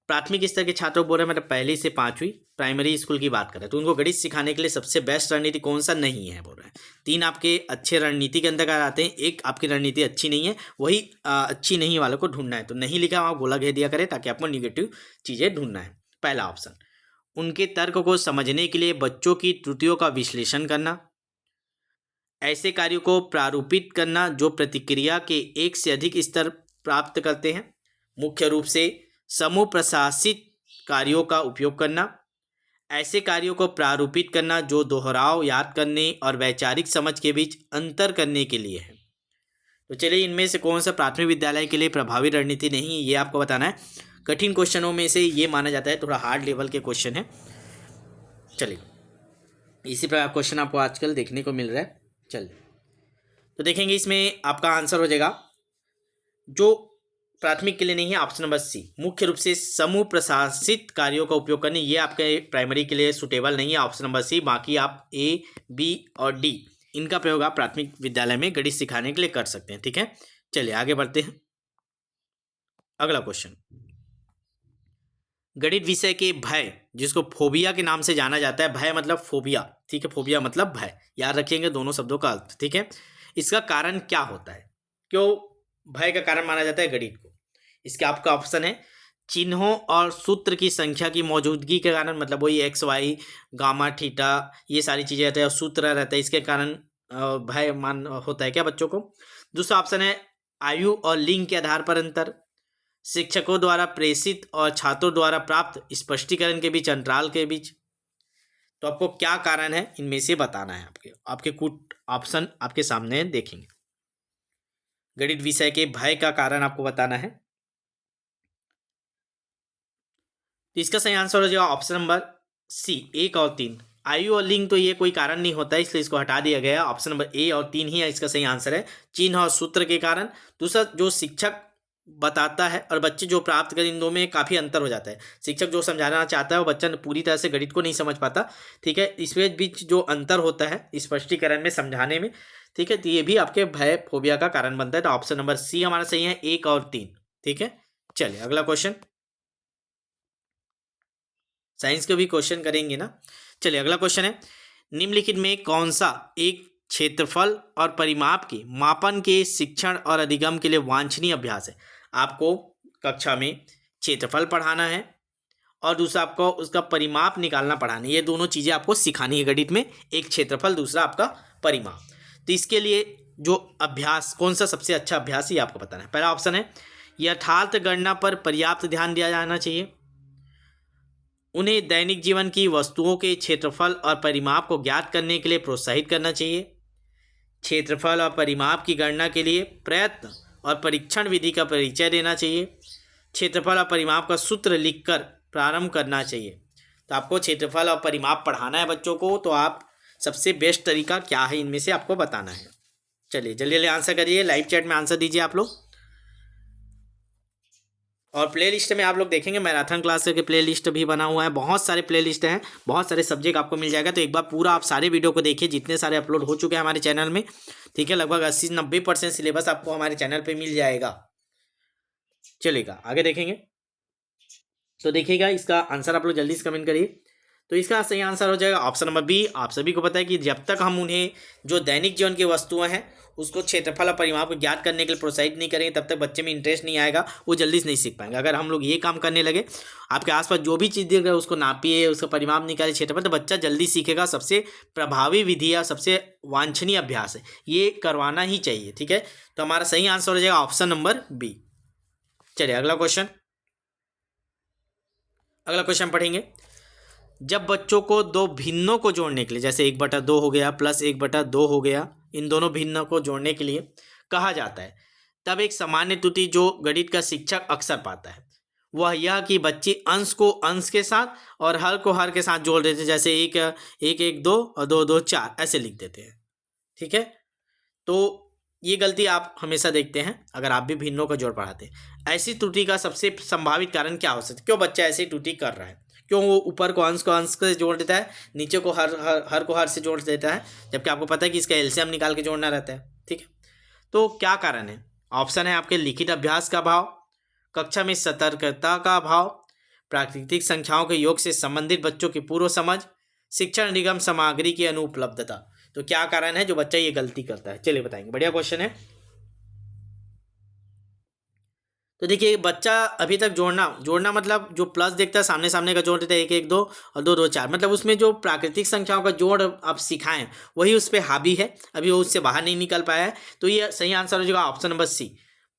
प्राथमिक स्तर के छात्रों को बोल रहे हैं, मतलब पहली से 5वीं प्राइमरी स्कूल की बात करें, तो उनको गणित सिखाने के लिए सबसे बेस्ट रणनीति कौन सा नहीं है बोल रहे हैं। 3 आपके अच्छे रणनीति के अंतर्गत आते हैं, एक आपकी रणनीति अच्छी नहीं है, वही अच्छी नहीं वालों को ढूंढना है। तो नहीं लिखा वहाँ गोला घेर दिया करें, ताकि आपको निगेटिव चीज़ें ढूंढना है। पहला ऑप्शन, उनके तर्क को समझने के लिए बच्चों की त्रुटियों का विश्लेषण करना, ऐसे कार्यों को प्रारूपित करना जो प्रतिक्रिया के एक से अधिक स्तर प्राप्त करते हैं, मुख्य रूप से समूह प्रशासित कार्यों का उपयोग करना, ऐसे कार्यों को प्रारूपित करना जो दोहराव, याद करने और वैचारिक समझ के बीच अंतर करने के लिए है। तो चलिए इनमें से कौन सा प्राथमिक विद्यालय के लिए प्रभावी रणनीति नहीं है, ये आपको बताना है। कठिन क्वेश्चनों में से ये माना जाता है, थोड़ा हार्ड लेवल के क्वेश्चन है। चलिए इसी प्रकार क्वेश्चन आपको आजकल देखने को मिल रहा है। चलिए तो देखेंगे इसमें आपका आंसर हो जाएगा, जो प्राथमिक के लिए नहीं है, ऑप्शन नंबर सी। मुख्य रूप से समूह प्रशासित कार्यों का उपयोग करने, ये आपके प्राइमरी के लिए सुटेबल नहीं है, ऑप्शन नंबर सी। बाकी आप ए, बी और डी इनका प्रयोग आप प्राथमिक विद्यालय में गणित सिखाने के लिए कर सकते हैं। ठीक है, चलिए आगे बढ़ते हैं। अगला क्वेश्चन, गणित विषय के भय, जिसको फोबिया के नाम से जाना जाता है, भय मतलब फोबिया, ठीक है, फोबिया मतलब भय, याद रखेंगे दोनों शब्दों का अर्थ। ठीक है, इसका कारण क्या होता है, क्यों भय का कारण माना जाता है गणित को? इसके आपका ऑप्शन है चिन्हों और सूत्र की संख्या की मौजूदगी के कारण, मतलब वही एक्स वाई गामा थीटा ये सारी चीजें रहते हैं और सूत्र रहता है, इसके कारण भय मान होता है क्या बच्चों को? दूसरा ऑप्शन है आयु और लिंग के आधार पर अंतर, शिक्षकों द्वारा प्रेषित और छात्रों द्वारा प्राप्त स्पष्टीकरण के बीच अंतराल के बीच। तो आपको क्या कारण है इनमें से बताना है। आपके कुछ ऑप्शन आपके सामने देखेंगे। गणित विषय के भय का कारण आपको बताना है। तो इसका सही आंसर हो जाएगा ऑप्शन नंबर सी, 1 और 3। आयु और लिंग तो ये कोई कारण नहीं होता है, इसलिए इसको हटा दिया गया। ऑप्शन नंबर ए और 3 ही इसका सही आंसर है, चिन्ह और सूत्र के कारण। दूसरा, जो शिक्षक बताता है और बच्चे जो प्राप्त कर, इन दो में काफ़ी अंतर हो जाता है। शिक्षक जो समझाना चाहता है वो बच्चा पूरी तरह से गणित को नहीं समझ पाता। ठीक है, इसमें बीच जो अंतर होता है स्पष्टीकरण में, समझाने में, ठीक है, तो ये भी आपके भय फोबिया का कारण बनता है। तो ऑप्शन नंबर सी हमारा सही है, 1 और 3। ठीक है, चलिए अगला क्वेश्चन, साइंस के भी क्वेश्चन करेंगे ना। चलिए अगला क्वेश्चन है, निम्नलिखित में कौन सा एक क्षेत्रफल और परिमाप के मापन के शिक्षण और अधिगम के लिए वांछनीय अभ्यास है? आपको कक्षा में क्षेत्रफल पढ़ाना है और दूसरा आपको उसका परिमाप निकालना पढ़ाना है। ये दोनों चीज़ें आपको सिखानी है गणित में, एक क्षेत्रफल दूसरा आपका परिमाप। तो इसके लिए जो अभ्यास, कौन सा सबसे अच्छा अभ्यास, ये आपको बताना है। पहला ऑप्शन है यथार्थ गणना पर पर्याप्त ध्यान दिया जाना चाहिए, उन्हें दैनिक जीवन की वस्तुओं के क्षेत्रफल और परिमाप को ज्ञात करने के लिए प्रोत्साहित करना चाहिए, क्षेत्रफल और परिमाप की गणना के लिए प्रयत्न और परीक्षण विधि का परिचय देना चाहिए, क्षेत्रफल और परिमाप का सूत्र लिखकर प्रारंभ करना चाहिए। तो आपको क्षेत्रफल और परिमाप पढ़ाना है बच्चों को, तो आप सबसे बेस्ट तरीका क्या है इनमें से आपको बताना है। चलिए जल्दी जल्दी आंसर करिए, लाइव चैट में आंसर दीजिए आप लोग। और प्ले लिस्ट में आप लोग देखेंगे मैराथन क्लास के प्ले लिस्ट भी बना हुआ है, बहुत सारे प्ले लिस्ट हैं, बहुत सारे सब्जेक्ट आपको मिल जाएगा। तो एक बार पूरा आप सारे वीडियो को देखिए, जितने सारे अपलोड हो चुके हैं हमारे चैनल में। ठीक है, लगभग 80-90% सिलेबस आपको हमारे चैनल पे मिल जाएगा। चलेगा आगे देखेंगे, तो देखिएगा इसका आंसर आप लोग जल्दी से कमेंट करिए। तो इसका सही आंसर हो जाएगा ऑप्शन नंबर बी। आप सभी को पता है कि जब तक हम उन्हें जो दैनिक जीवन की वस्तुएं हैं उसको क्षेत्रफल और परिमाप को ज्ञात करने के लिए प्रोत्साहित नहीं करेंगे, तब तक बच्चे में इंटरेस्ट नहीं आएगा, वो जल्दी से नहीं सीख पाएंगे। अगर हम लोग ये काम करने लगे, आपके आसपास जो भी चीज़ दिख रहा है उसको नापिए, उसका परिमाप निकालिए, क्षेत्रफल, तो बच्चा जल्दी सीखेगा। सबसे प्रभावी विधि या सबसे वांछनीय अभ्यास है, ये करवाना ही चाहिए। ठीक है, तो हमारा सही आंसर हो जाएगा ऑप्शन नंबर बी। चलिए अगला क्वेश्चन, अगला क्वेश्चन पढ़ेंगे। जब बच्चों को दो भिन्नों को जोड़ने के लिए, जैसे 1/2 हो गया प्लस 1/2 हो गया, इन दोनों भिन्नों को जोड़ने के लिए कहा जाता है, तब एक सामान्य त्रुटि जो गणित का शिक्षक अक्सर पाता है वह यह कि बच्चे अंश को अंश के साथ और हर को हर के साथ जोड़ देते हैं। जैसे 1 1 2 और 2 2 4 ऐसे लिख देते हैं। ठीक है, तो ये गलती आप हमेशा देखते हैं अगर आप भी भिन्नों का जोड़ पढ़ाते हैं। ऐसी त्रुटि का सबसे संभावित कारण क्या हो सकता है? क्यों बच्चा ऐसी त्रुटि कर रहा है? क्यों वो ऊपर को अंश से जोड़ देता है, नीचे को हर को हर से जोड़ देता है, जबकि आपको पता है कि इसका एलसीएम निकाल के जोड़ना रहता है। ठीक है, तो क्या कारण है? ऑप्शन है आपके लिखित अभ्यास का अभाव, कक्षा में सतर्कता का अभाव, प्राकृतिक संख्याओं के योग से संबंधित बच्चों की पूर्व समझ, शिक्षण निगम सामग्री की अनुपलब्धता। तो क्या कारण है जो बच्चा ये गलती करता है? चलिए बताएंगे, बढ़िया क्वेश्चन है। तो देखिए बच्चा अभी तक जोड़ना मतलब जो प्लस देखता है सामने सामने का जोड़ देता है, 1 1 2 और 2 2 4, मतलब उसमें जो प्राकृतिक संख्याओं का जोड़ आप सिखाएं वही उस पर हावी है, अभी वो उससे बाहर नहीं निकल पाया है। तो ये सही आंसर हो जाएगा ऑप्शन नंबर सी।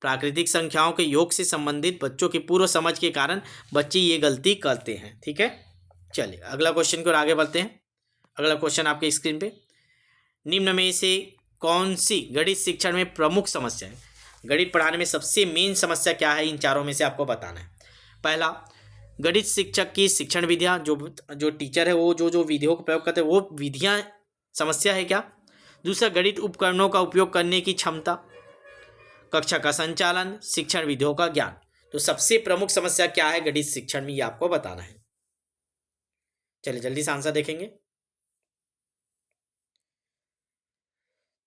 प्राकृतिक संख्याओं के योग से संबंधित बच्चों की पूर्व समझ के कारण बच्चे ये गलती करते हैं। ठीक है, चलिए अगला क्वेश्चन की ओर आगे बढ़ते हैं। अगला क्वेश्चन आपके स्क्रीन पे, निम्न में से कौन सी गणित शिक्षण में प्रमुख समस्या है? गणित पढ़ाने में सबसे मेन समस्या क्या है, इन चारों में से आपको बताना है। पहला, गणित शिक्षक की शिक्षण विधियाँ, जो टीचर है वो जो विधियों का प्रयोग करते हैं वो विधियाँ समस्या है क्या? दूसरा, गणित उपकरणों का उपयोग करने की क्षमता, कक्षा का संचालन, शिक्षण विधियों का ज्ञान। तो सबसे प्रमुख समस्या क्या है गणित शिक्षण में, ये आपको बताना है। चलिए जल्दी से आंसर देखेंगे।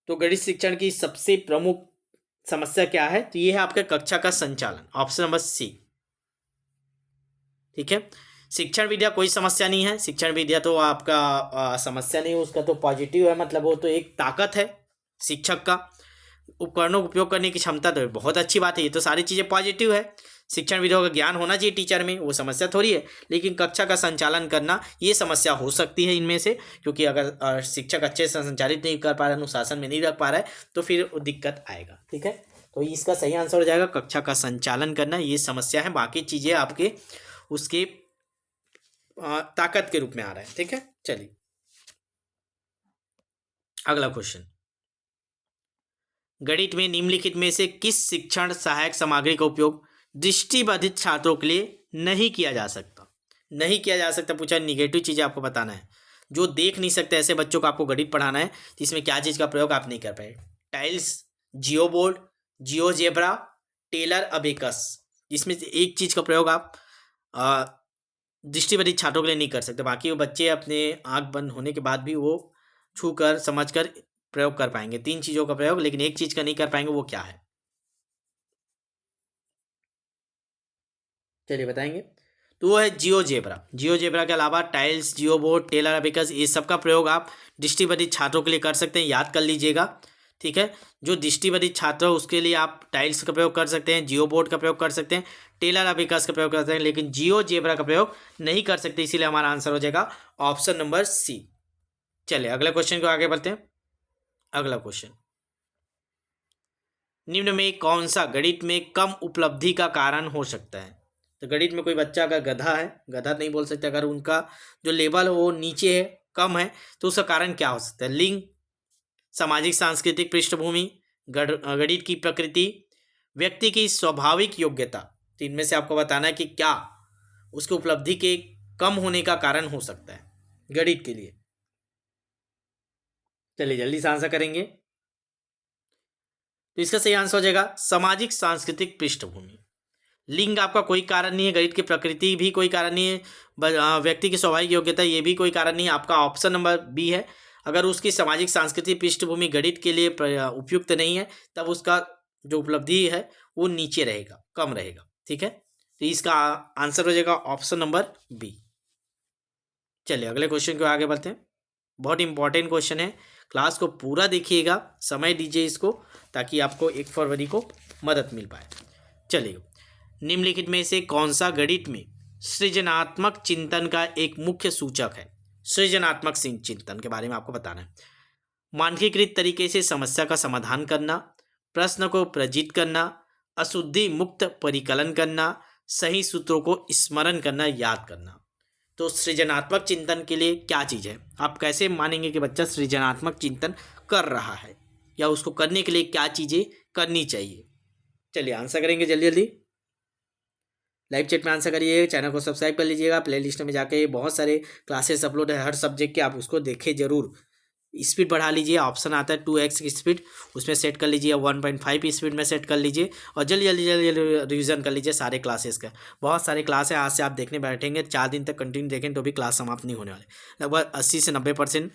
तो गणित शिक्षण की सबसे प्रमुख समस्या क्या है, तो ये है आपके कक्षा का संचालन, ऑप्शन नंबर सी। ठीक है, शिक्षण विद्या कोई समस्या नहीं है, शिक्षण विद्या तो आपका समस्या नहीं है, उसका तो पॉजिटिव है, मतलब वो तो एक ताकत है शिक्षक का। उपकरणों का उपयोग करने की क्षमता तो बहुत अच्छी बात है, ये तो सारी चीज़ें पॉजिटिव है। शिक्षण विधियों का ज्ञान होना चाहिए टीचर में, वो समस्या थोड़ी है। लेकिन कक्षा का संचालन करना ये समस्या हो सकती है इनमें से, क्योंकि अगर शिक्षक अच्छे से संचालित नहीं कर पा रहा है, अनुशासन में नहीं रख पा रहा है, तो फिर दिक्कत आएगा। ठीक है, तो इसका सही आंसर हो जाएगा कक्षा का संचालन करना, ये समस्या है। बाकी चीज़ें आपके उसके ताकत के रूप में आ रहा है। ठीक है, चलिए अगला क्वेश्चन। गणित में निम्नलिखित में से किस शिक्षण सहायक सामग्री का उपयोग दृष्टिबाधित छात्रों के लिए नहीं किया जा सकता? नहीं किया जा सकता पूछा, निगेटिव चीज़ें आपको बताना है। जो देख नहीं सकते ऐसे बच्चों को आपको गणित पढ़ाना है, तो इसमें क्या चीज़ का प्रयोग आप नहीं कर पाए? टाइल्स, जियोबोर्ड, जियोजेब्रा, टेलर अबेकस, इसमें से एक चीज़ का प्रयोग आप दृष्टिबाधित छात्रों के लिए नहीं कर सकते। बाकी वो बच्चे अपने आँख बंद होने के बाद भी वो छू कर समझ कर प्रयोग कर पाएंगे, 3 चीज़ों का प्रयोग, लेकिन एक चीज़ का नहीं कर पाएंगे, वो क्या है? चलिए बताएंगे। तो वो है जियोजेब्रा। जियोजेब्रा के अलावा टाइल्स, जियोबोर्ड, टेलर अबेकस, ये सब का प्रयोग आप दृष्टिबाधित छात्रों के लिए कर सकते हैं, याद कर लीजिएगा। ठीक है, जो दृष्टिबाधित छात्र हो उसके लिए आप टाइल्स का प्रयोग कर सकते हैं, जियोबोर्ड का प्रयोग कर सकते हैं, टेलर अबेकस का प्रयोग कर सकते हैं, लेकिन जियोजेब्रा का प्रयोग नहीं कर सकते। इसीलिए हमारा आंसर हो जाएगा ऑप्शन नंबर सी। चलिए अगले क्वेश्चन को आगे बढ़ते हैं। अगला क्वेश्चन, निम्न में कौन सा गणित में कम उपलब्धि का कारण हो सकता है? तो गणित में कोई बच्चा अगर गधा है, गधा नहीं बोल सकते, अगर उनका जो लेवल है वो नीचे है, कम है, तो उसका कारण क्या हो सकता है? लिंग, सामाजिक सांस्कृतिक पृष्ठभूमि, गणित की प्रकृति, व्यक्ति की स्वाभाविक योग्यता। तो इनमें से आपको बताना है कि क्या उसकी उपलब्धि के कम होने का कारण हो सकता है गणित के लिए। चलिए जल्दी से आंसर करेंगे। तो इसका सही आंसर हो जाएगा सामाजिक सांस्कृतिक पृष्ठभूमि। लिंग आपका कोई कारण नहीं है, गणित की प्रकृति भी कोई कारण नहीं है, व्यक्ति की स्वाभाविक योग्यता ये भी कोई कारण नहीं है। आपका ऑप्शन नंबर बी है। अगर उसकी सामाजिक सांस्कृतिक पृष्ठभूमि गणित के लिए उपयुक्त नहीं है, तब उसका जो उपलब्धि है वो नीचे रहेगा, कम रहेगा। ठीक है, तो इसका आंसर हो जाएगा ऑप्शन नंबर बी। चलिए अगले क्वेश्चन को आगे बढ़ते हैं। बहुत इंपॉर्टेंट क्वेश्चन है, क्लास को पूरा देखिएगा, समय दीजिए इसको, ताकि आपको 1 फरवरी को मदद मिल पाए। चलिए, निम्नलिखित में से कौन सा गणित में सृजनात्मक चिंतन का एक मुख्य सूचक है? सृजनात्मक चिंतन के बारे में आपको बताना है। मानकीकृत तरीके से समस्या का समाधान करना, प्रश्न को प्रजित करना, अशुद्धि मुक्त परिकलन करना, सही सूत्रों को स्मरण करना, याद करना। तो सृजनात्मक चिंतन के लिए क्या चीज़ है? आप कैसे मानेंगे कि बच्चा सृजनात्मक चिंतन कर रहा है, या उसको करने के लिए क्या चीज़ें करनी चाहिए? चलिए आंसर करेंगे जल्दी जल्दी। लाइव चैट में आंसर करिए, चैनल को सब्सक्राइब कर लीजिएगा, प्लेलिस्ट में जाके बहुत सारे क्लासेस अपलोड है हर सब्जेक्ट के, आप उसको देखें जरूर। स्पीड बढ़ा लीजिए, ऑप्शन आता है 2x की स्पीड, उसमें सेट कर लीजिए, 1.5 स्पीड में सेट कर लीजिए, और जल्दी जल्दी जल्दी जल्दी रिविजन कर लीजिए सारे क्लासेस का। बहुत सारे क्लास है, आज से आप देखने बैठेंगे 4 दिन तक कंटिन्यू देखें तो भी क्लास समाप्त नहीं होने वाले। लगभग 80 से 90%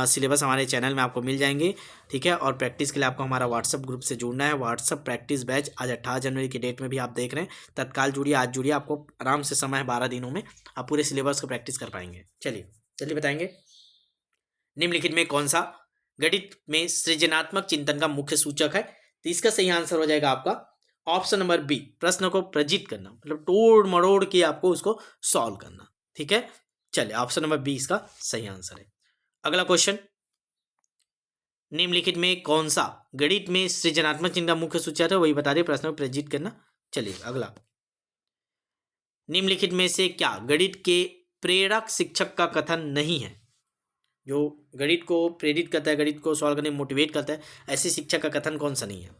सिलेबस हमारे चैनल में आपको मिल जाएंगे। ठीक है, और प्रैक्टिस के लिए आपको हमारा व्हाट्सअप ग्रुप से जुड़ना है। व्हाट्सअप प्रैक्टिस बैच आज 18 जनवरी की डेट में भी आप देख रहे हैं, तत्काल जुड़िए, आज जुड़िए, आपको आराम से समय है 12 दिनों में आप पूरे सिलेबस को प्रैक्टिस कर पाएंगे। चलिए जल्दी बताएंगे, निम्नलिखित में कौन सा गणित में सृजनात्मक चिंतन का मुख्य सूचक है? तो इसका सही आंसर हो जाएगा आपका ऑप्शन नंबर बी, प्रश्न को प्रजित करना, मतलब तोड़ मरोड़ के आपको उसको सॉल्व करना। ठीक है, चलिए ऑप्शन नंबर बी इसका सही आंसर है। अगला क्वेश्चन, निम्नलिखित में कौन सा गणित में सृजनात्मक चिंतन का मुख्य सूचक है? वही बता रहे, प्रश्न को प्रजित करना। चलिए अगला, निम्नलिखित में से क्या गणित के प्रेरक शिक्षक का कथन नहीं है? जो गणित को प्रेरित करता है, गणित को सॉल्व करने में मोटिवेट करता है, ऐसे शिक्षक का कथन कौन सा नहीं है?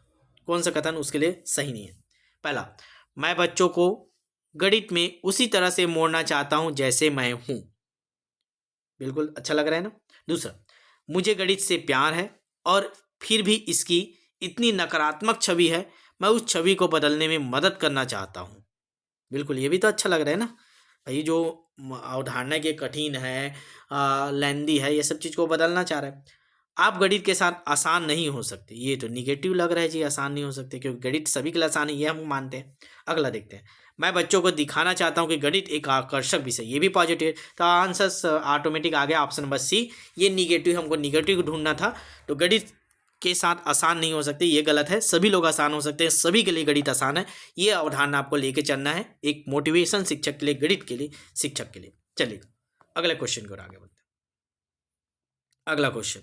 कौन सा कथन उसके लिए सही नहीं है? पहला, मैं बच्चों को गणित में उसी तरह से मोड़ना चाहता हूं जैसे मैं हूं। बिल्कुल अच्छा लग रहा है ना। दूसरा, मुझे गणित से प्यार है और फिर भी इसकी इतनी नकारात्मक छवि है, मैं उस छवि को बदलने में मदद करना चाहता हूँ। बिल्कुल, ये भी तो अच्छा लग रहा है ना भाई। जो अवधारणा के कठिन है, लेंदी है, ये सब चीज़ को बदलना चाह रहा है। आप गणित के साथ आसान नहीं हो सकते, ये तो निगेटिव लग रहा है जी, आसान नहीं हो सकते, क्योंकि गणित सभी के लिए आसान है, ये हम मानते हैं। अगला देखते हैं। मैं बच्चों को दिखाना चाहता हूँ कि गणित एक आकर्षक विषय, ये भी पॉजिटिव है। तो आंसर ऑटोमेटिक आ गया ऑप्शन नंबर सी। ये निगेटिव, हमको निगेटिव ढूंढना था। तो गणित के साथ आसान नहीं हो सकते, ये गलत है। सभी लोग आसान हो सकते हैं, सभी के लिए गणित आसान है। ये अवधारणा आपको लेके चलना है, एक मोटिवेशन शिक्षक के लिए, गणित के लिए, शिक्षक के लिए। चलिए अगले क्वेश्चन की ओर आगे बढ़ते हैं। अगला क्वेश्चन,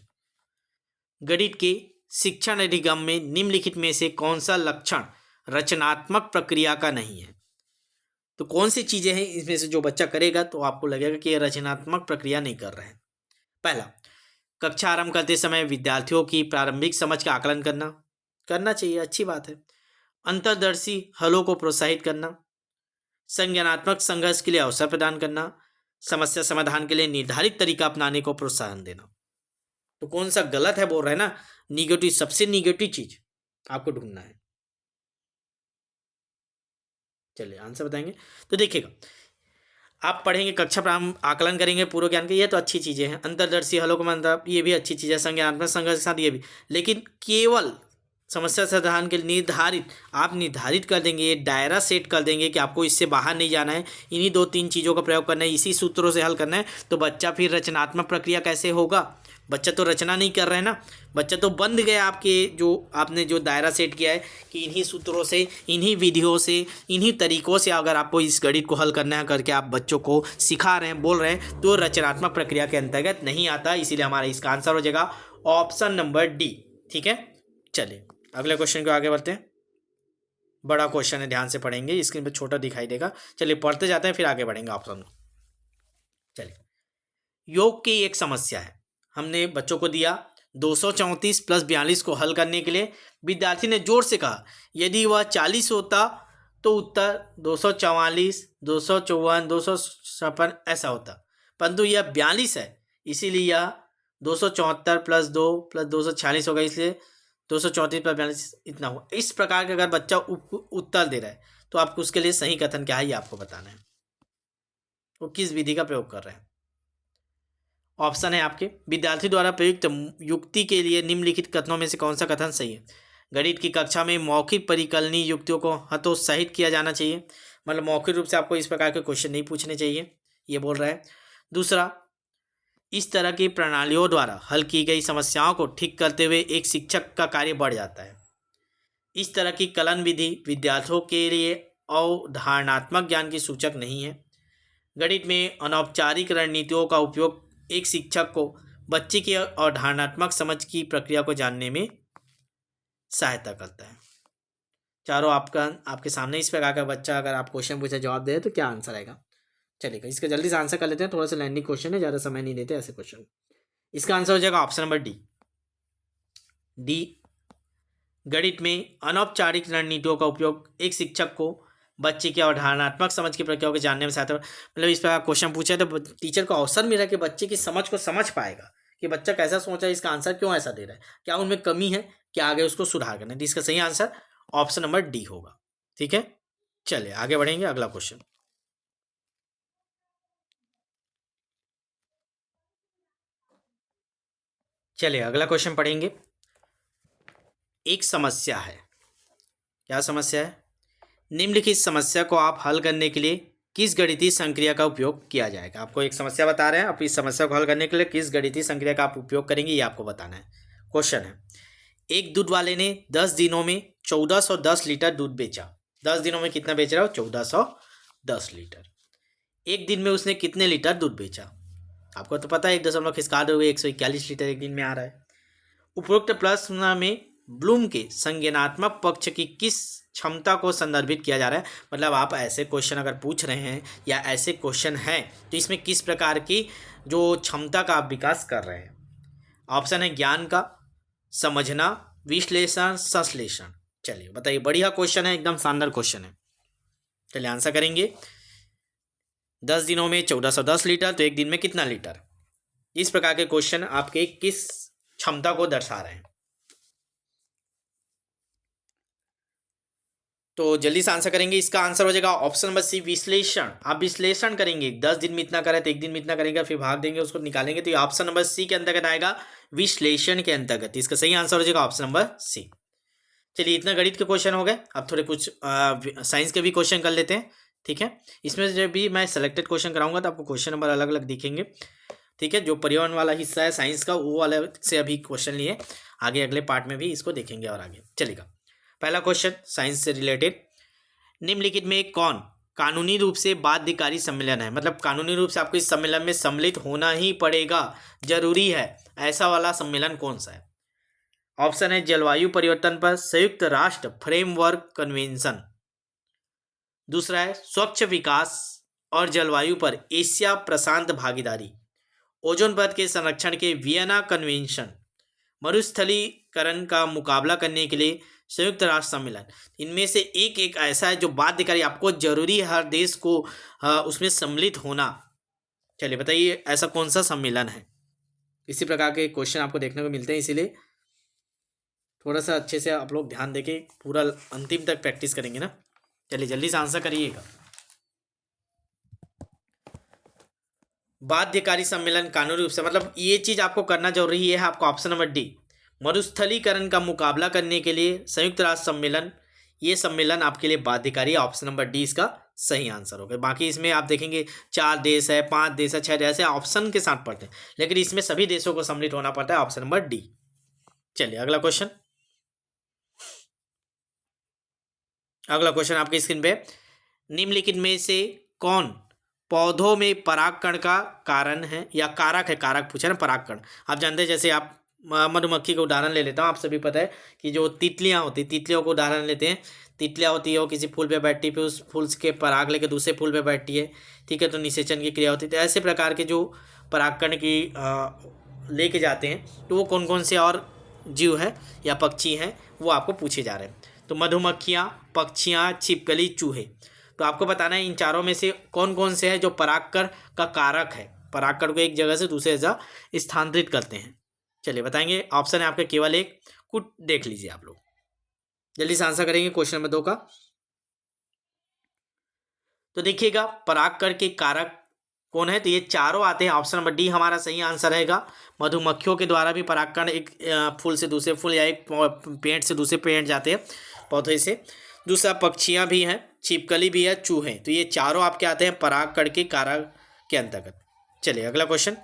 गणित के शिक्षण अधिगम में निम्नलिखित में से कौन सा लक्षण रचनात्मक प्रक्रिया का नहीं है? तो कौन सी चीजें हैं इसमें से जो बच्चा करेगा तो आपको लगेगा कि ये रचनात्मक प्रक्रिया नहीं कर रहे हैं? पहला, कक्षा आरंभ करते समय विद्यार्थियों की प्रारंभिक समझ का आकलन करना। करना चाहिए, अच्छी बात है। अंतर्दर्शी हलों को प्रोत्साहित करना, संज्ञानात्मक संघर्ष के लिए अवसर प्रदान करना, समस्या समाधान के लिए निर्धारित तरीका अपनाने को प्रोत्साहन देना। तो कौन सा गलत है बोल रहे हैं ना, निगेटिव, सबसे निगेटिव चीज आपको ढूंढना है। चलिए आंसर बताएंगे। तो देखिएगा, आप पढ़ेंगे, कक्षा प्रारंभ, आकलन करेंगे पूर्व ज्ञान के, ये तो अच्छी चीजें हैं। अंतर्दर्शी हलों को मतलब ये भी अच्छी चीज है, संज्ञानात्मक संघर्ष के साथ ये भी। लेकिन केवल समस्या समाधान के लिए निर्धारित, आप निर्धारित कर देंगे, ये दायरा सेट कर देंगे कि आपको इससे बाहर नहीं जाना है, इन्हीं 2-3 चीज़ों का प्रयोग करना है, इसी सूत्रों से हल करना है। तो बच्चा फिर रचनात्मक प्रक्रिया कैसे होगा? बच्चा तो रचना नहीं कर रहे हैं ना, बच्चा तो बंद गया आपके, जो आपने जो दायरा सेट किया है कि इन्हीं सूत्रों से, इन्हीं विधियों से, इन्हीं तरीकों से अगर आपको इस गणित को हल करना है करके आप बच्चों को सिखा रहे हैं, बोल रहे हैं, तो रचनात्मक प्रक्रिया के अंतर्गत नहीं आता। इसीलिए हमारा इसका आंसर हो जाएगा ऑप्शन नंबर डी। ठीक है, चलिए अगले क्वेश्चन को आगे बढ़ते हैं। बड़ा क्वेश्चन है, ध्यान से पढ़ेंगे, स्क्रीन पर छोटा दिखाई देगा। चलिए पढ़ते जाते हैं, फिर आगे बढ़ेंगे ऑप्शन। चलिए, योग की एक समस्या है, हमने बच्चों को दिया 234 + 42 को हल करने के लिए। विद्यार्थी ने जोर से कहा यदि वह 40 होता तो उत्तर 244, 254, 256 ऐसा होता, परंतु यह 42 है, इसीलिए यह 274 + 2 + 246 होगा, इसलिए 234 + 42 इतना हुआ। इस प्रकार का अगर बच्चा उत्तर दे रहा है तो आपको उसके लिए सही कथन क्या है ये आपको बताना है, वो किस विधि का प्रयोग कर रहे हैं। ऑप्शन है आपके, विद्यार्थी द्वारा प्रयुक्त युक्ति के लिए निम्नलिखित कथनों में से कौन सा कथन सही है? गणित की कक्षा में मौखिक परिकलनीय युक्तियों को हतोत्साहित किया जाना चाहिए, मतलब मौखिक रूप से आपको इस प्रकार के क्वेश्चन नहीं पूछने चाहिए, ये बोल रहा है। दूसरा, इस तरह की प्रणालियों द्वारा हल की गई समस्याओं को ठीक करते हुए एक शिक्षक का कार्य बढ़ जाता है। इस तरह की कलन विधि विद्यार्थियों के लिए अवधारणात्मक ज्ञान की सूचक नहीं है। गणित में अनौपचारिक रणनीतियों का उपयोग एक शिक्षक को बच्चे की अवधारणात्मक समझ की प्रक्रिया को जानने में सहायता करता है। चारों आपके सामने इस प्रकार का बच्चा अगर आप क्वेश्चन पूछे जवाब दे तो क्या आंसर आएगा? चलेगा, इसका जल्दी से आंसर कर लेते हैं, थोड़ा सा लैंडिंग क्वेश्चन है, ज़्यादा समय नहीं लेते ऐसे क्वेश्चन। इसका आंसर हो जाएगा ऑप्शन नंबर डी। डी, गणित में अनौपचारिक रणनीतियों का उपयोग एक शिक्षक को बच्चे की अवधारणात्मक समझ की प्रक्रिया को जानने में सहायता, मतलब इस प्रकार क्वेश्चन पूछा है तो टीचर को अवसर मिला कि बच्चे की समझ को समझ पाएगा कि बच्चा कैसा सोचा है, इसका आंसर क्यों ऐसा दे रहा है, क्या उनमें कमी है, क्या आगे उसको सुधार करना है। इसका सही आंसर ऑप्शन नंबर डी होगा। ठीक है, चलिए आगे बढ़ेंगे, अगला क्वेश्चन। चलिए अगला क्वेश्चन पढ़ेंगे। एक समस्या है, क्या समस्या है? निम्नलिखित समस्या को आप हल करने के लिए किस गणितीय संक्रिया का उपयोग किया जाएगा? आपको एक समस्या बता रहे हैं, आप इस समस्या को हल करने के लिए किस गणितीय संक्रिया का आप उपयोग करेंगे ये आपको बताना है। क्वेश्चन है, एक दूध वाले ने 10 दिनों में 1410 लीटर दूध बेचा। 10 दिनों में कितना बेच रहा हो? 1410 लीटर। एक दिन में उसने कितने लीटर दूध बेचा? आपको तो पता है 1 खिसका दोगे 141 लीटर एक दिन में आ रहा है। उपरोक्त प्रश्न में ब्लूम के संज्ञानात्मक पक्ष की किस क्षमता को संदर्भित किया जा रहा है? मतलब आप ऐसे क्वेश्चन अगर पूछ रहे हैं या ऐसे क्वेश्चन हैं तो इसमें किस प्रकार की जो क्षमता का आप विकास कर रहे हैं? ऑप्शन है ज्ञान का, समझना, विश्लेषण, संश्लेषण। चलिए बताइए, बढ़िया क्वेश्चन है, एकदम शानदार क्वेश्चन है। चलिए आंसर करेंगे। 10 दिनों में 1410 लीटर, तो एक दिन में कितना लीटर? इस प्रकार के क्वेश्चन आपके किस क्षमता को दर्शा रहे हैं? तो जल्दी से आंसर करेंगे। इसका आंसर हो जाएगा ऑप्शन नंबर सी, विश्लेषण। आप विश्लेषण करेंगे, 10 दिन में इतना करा तो 1 दिन में इतना करेंगे, फिर भाग देंगे, उसको निकालेंगे, तो ये ऑप्शन नंबर सी के अंतर्गत आएगा, विश्लेषण के अंतर्गत। इसका सही आंसर हो जाएगा ऑप्शन नंबर सी। चलिए, इतना गणित के क्वेश्चन हो गए। अब थोड़े कुछ साइंस के भी क्वेश्चन कर लेते हैं, ठीक है। इसमें जब भी मैं सेलेक्टेड क्वेश्चन कराऊंगा तो आपको क्वेश्चन नंबर अलग अलग दिखेंगे, ठीक है। जो पर्यावरण वाला हिस्सा है साइंस का, वो वाले से अभी क्वेश्चन लिए, आगे अगले पार्ट में भी इसको देखेंगे और आगे चलेगा। पहला क्वेश्चन साइंस से रिलेटेड, निम्नलिखित में कौन कानूनी रूप से बाध्यकारी सम्मेलन है, मतलब कानूनी रूप से आपको इस सम्मेलन में सम्मिलित होना ही पड़ेगा, जरूरी है, ऐसा वाला सम्मेलन कौन सा है? ऑप्शन है जलवायु परिवर्तन पर संयुक्त राष्ट्र फ्रेमवर्क कन्वेंशन, दूसरा है स्वच्छ विकास और जलवायु पर एशिया प्रशांत भागीदारी, ओजोन परत के संरक्षण के वियना कन्वेंशन, मरुस्थलीकरण का मुकाबला करने के लिए संयुक्त राष्ट्र सम्मेलन। इनमें से एक एक ऐसा है जो बाध्यकारी, आपको जरूरी है हर देश को उसमें सम्मिलित होना। चलिए बताइए ऐसा कौन सा सम्मेलन है। इसी प्रकार के क्वेश्चन आपको देखने को मिलते हैं, इसीलिए थोड़ा सा अच्छे से आप लोग ध्यान देके पूरा अंतिम तक प्रैक्टिस करेंगे ना। चलिए जल्दी से आंसर करिएगा। बाध्यकारी सम्मेलन कानूनी रूप से, मतलब ये चीज आपको करना जरूरी है, आपको ऑप्शन नंबर डी, मरुस्थलीकरण का मुकाबला करने के लिए संयुक्त राष्ट्र सम्मेलन, ये सम्मेलन आपके लिए बाध्यकारी है। ऑप्शन नंबर डी इसका सही आंसर होगा। बाकी इसमें आप देखेंगे 4 देश है, 5 देश है, 6 देश है, ऑप्शन के साथ पढ़ते हैं, लेकिन इसमें सभी देशों को सम्मिलित होना पड़ता है, ऑप्शन नंबर डी। चलिए अगला क्वेश्चन, अगला क्वेश्चन आपकी स्क्रीन पे, निम्नलिखित में से कौन पौधों में परागकण का कारण है या कारक है, कारक पूछा ना, परागकण। आप जानते हैं, जैसे आप मधुमक्खी का उदाहरण ले लेता हूँ, आप सभी पता है कि जो तितलियाँ होती, तितलियों को उदाहरण लेते हैं, तितलियाँ होती है वो किसी फूल पे बैठती है, फिर उस फूल के पराग लेकर दूसरे फूल पे बैठती है, ठीक है, तो निषेचन की क्रिया होती है। तो ऐसे प्रकार के जो परागकण की लेके जाते हैं, तो वो कौन कौन से और जीव है या पक्षी हैं वो आपको पूछे जा रहे हैं। तो मधुमक्खियाँ, पक्षियाँ, छिपकली, चूहे। तो आपको बताना है इन चारों में से कौन कौन से हैं जो परागकण का कारक है, परागकण को एक जगह से दूसरे जगह स्थानांतरित करते हैं। चलिए बताएंगे, ऑप्शन है आपका केवल एक, कुछ देख लीजिए आप लोग, जल्दी से आंसर करेंगे क्वेश्चन नंबर 2 का। तो देखिएगा परागकण के कारक कौन है, तो ये चारों आते हैं, ऑप्शन नंबर डी हमारा सही आंसर रहेगा। मधुमक्खियों के द्वारा भी परागकण एक फूल से दूसरे फूल या एक पेड़ से दूसरे पेड़ जाते हैं, पौधे से। दूसरा पक्षियाँ भी हैं, छिपकली भी है, चूहे, तो ये चारों आपके आते हैं परागकण के कारक के अंतर्गत। चलिए अगला क्वेश्चन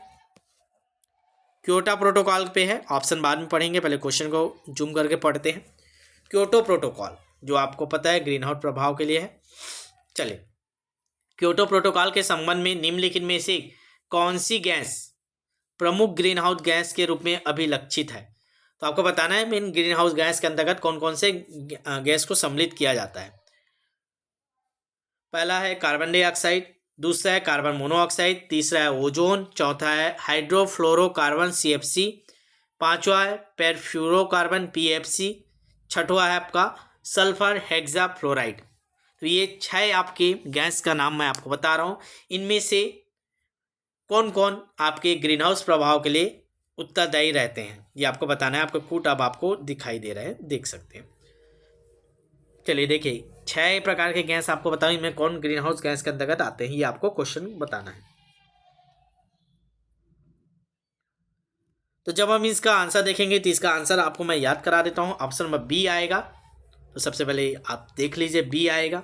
क्योटो प्रोटोकॉल पे है, ऑप्शन बाद में पढ़ेंगे, पहले क्वेश्चन को जूम करके पढ़ते हैं। क्योटो प्रोटोकॉल जो आपको पता है ग्रीन हाउस प्रभाव के लिए है। चलिए, क्योटो प्रोटोकॉल के संबंध में निम्नलिखित में से कौन सी गैस प्रमुख ग्रीन हाउस गैस के रूप में अभिलक्षित है? तो आपको बताना है इन ग्रीन हाउस गैस के अंतर्गत कौन कौन से गैस को सम्मिलित किया जाता है। पहला है कार्बन डाइऑक्साइड, दूसरा है कार्बन मोनोऑक्साइड, तीसरा है ओजोन, चौथा है हाइड्रोफ्लोरोकार्बन CFC, पांचवा है परफ्लोरोकार्बन PFC, छठवां है आपका सल्फर हेक्साफ्लोराइड। तो ये 6 आपके गैस का नाम मैं आपको बता रहा हूँ, इनमें से कौन कौन आपके ग्रीन हाउस प्रभाव के लिए उत्तरदायी रहते हैं, ये आपको बताना है। आपको कूट अब आपको दिखाई दे रहा है, देख सकते हैं। चलिए देखिए 6 प्रकार के गैस आपको बताऊं, इनमें कौन ग्रीन हाउस गैस के अंतर्गत आते हैं, ये आपको क्वेश्चन बताना है। तो जब हम इसका आंसर देखेंगे तो इसका आंसर आपको मैं याद करा देता हूं, ऑप्शन नंबर बी आएगा। तो सबसे पहले आप देख लीजिए बी आएगा।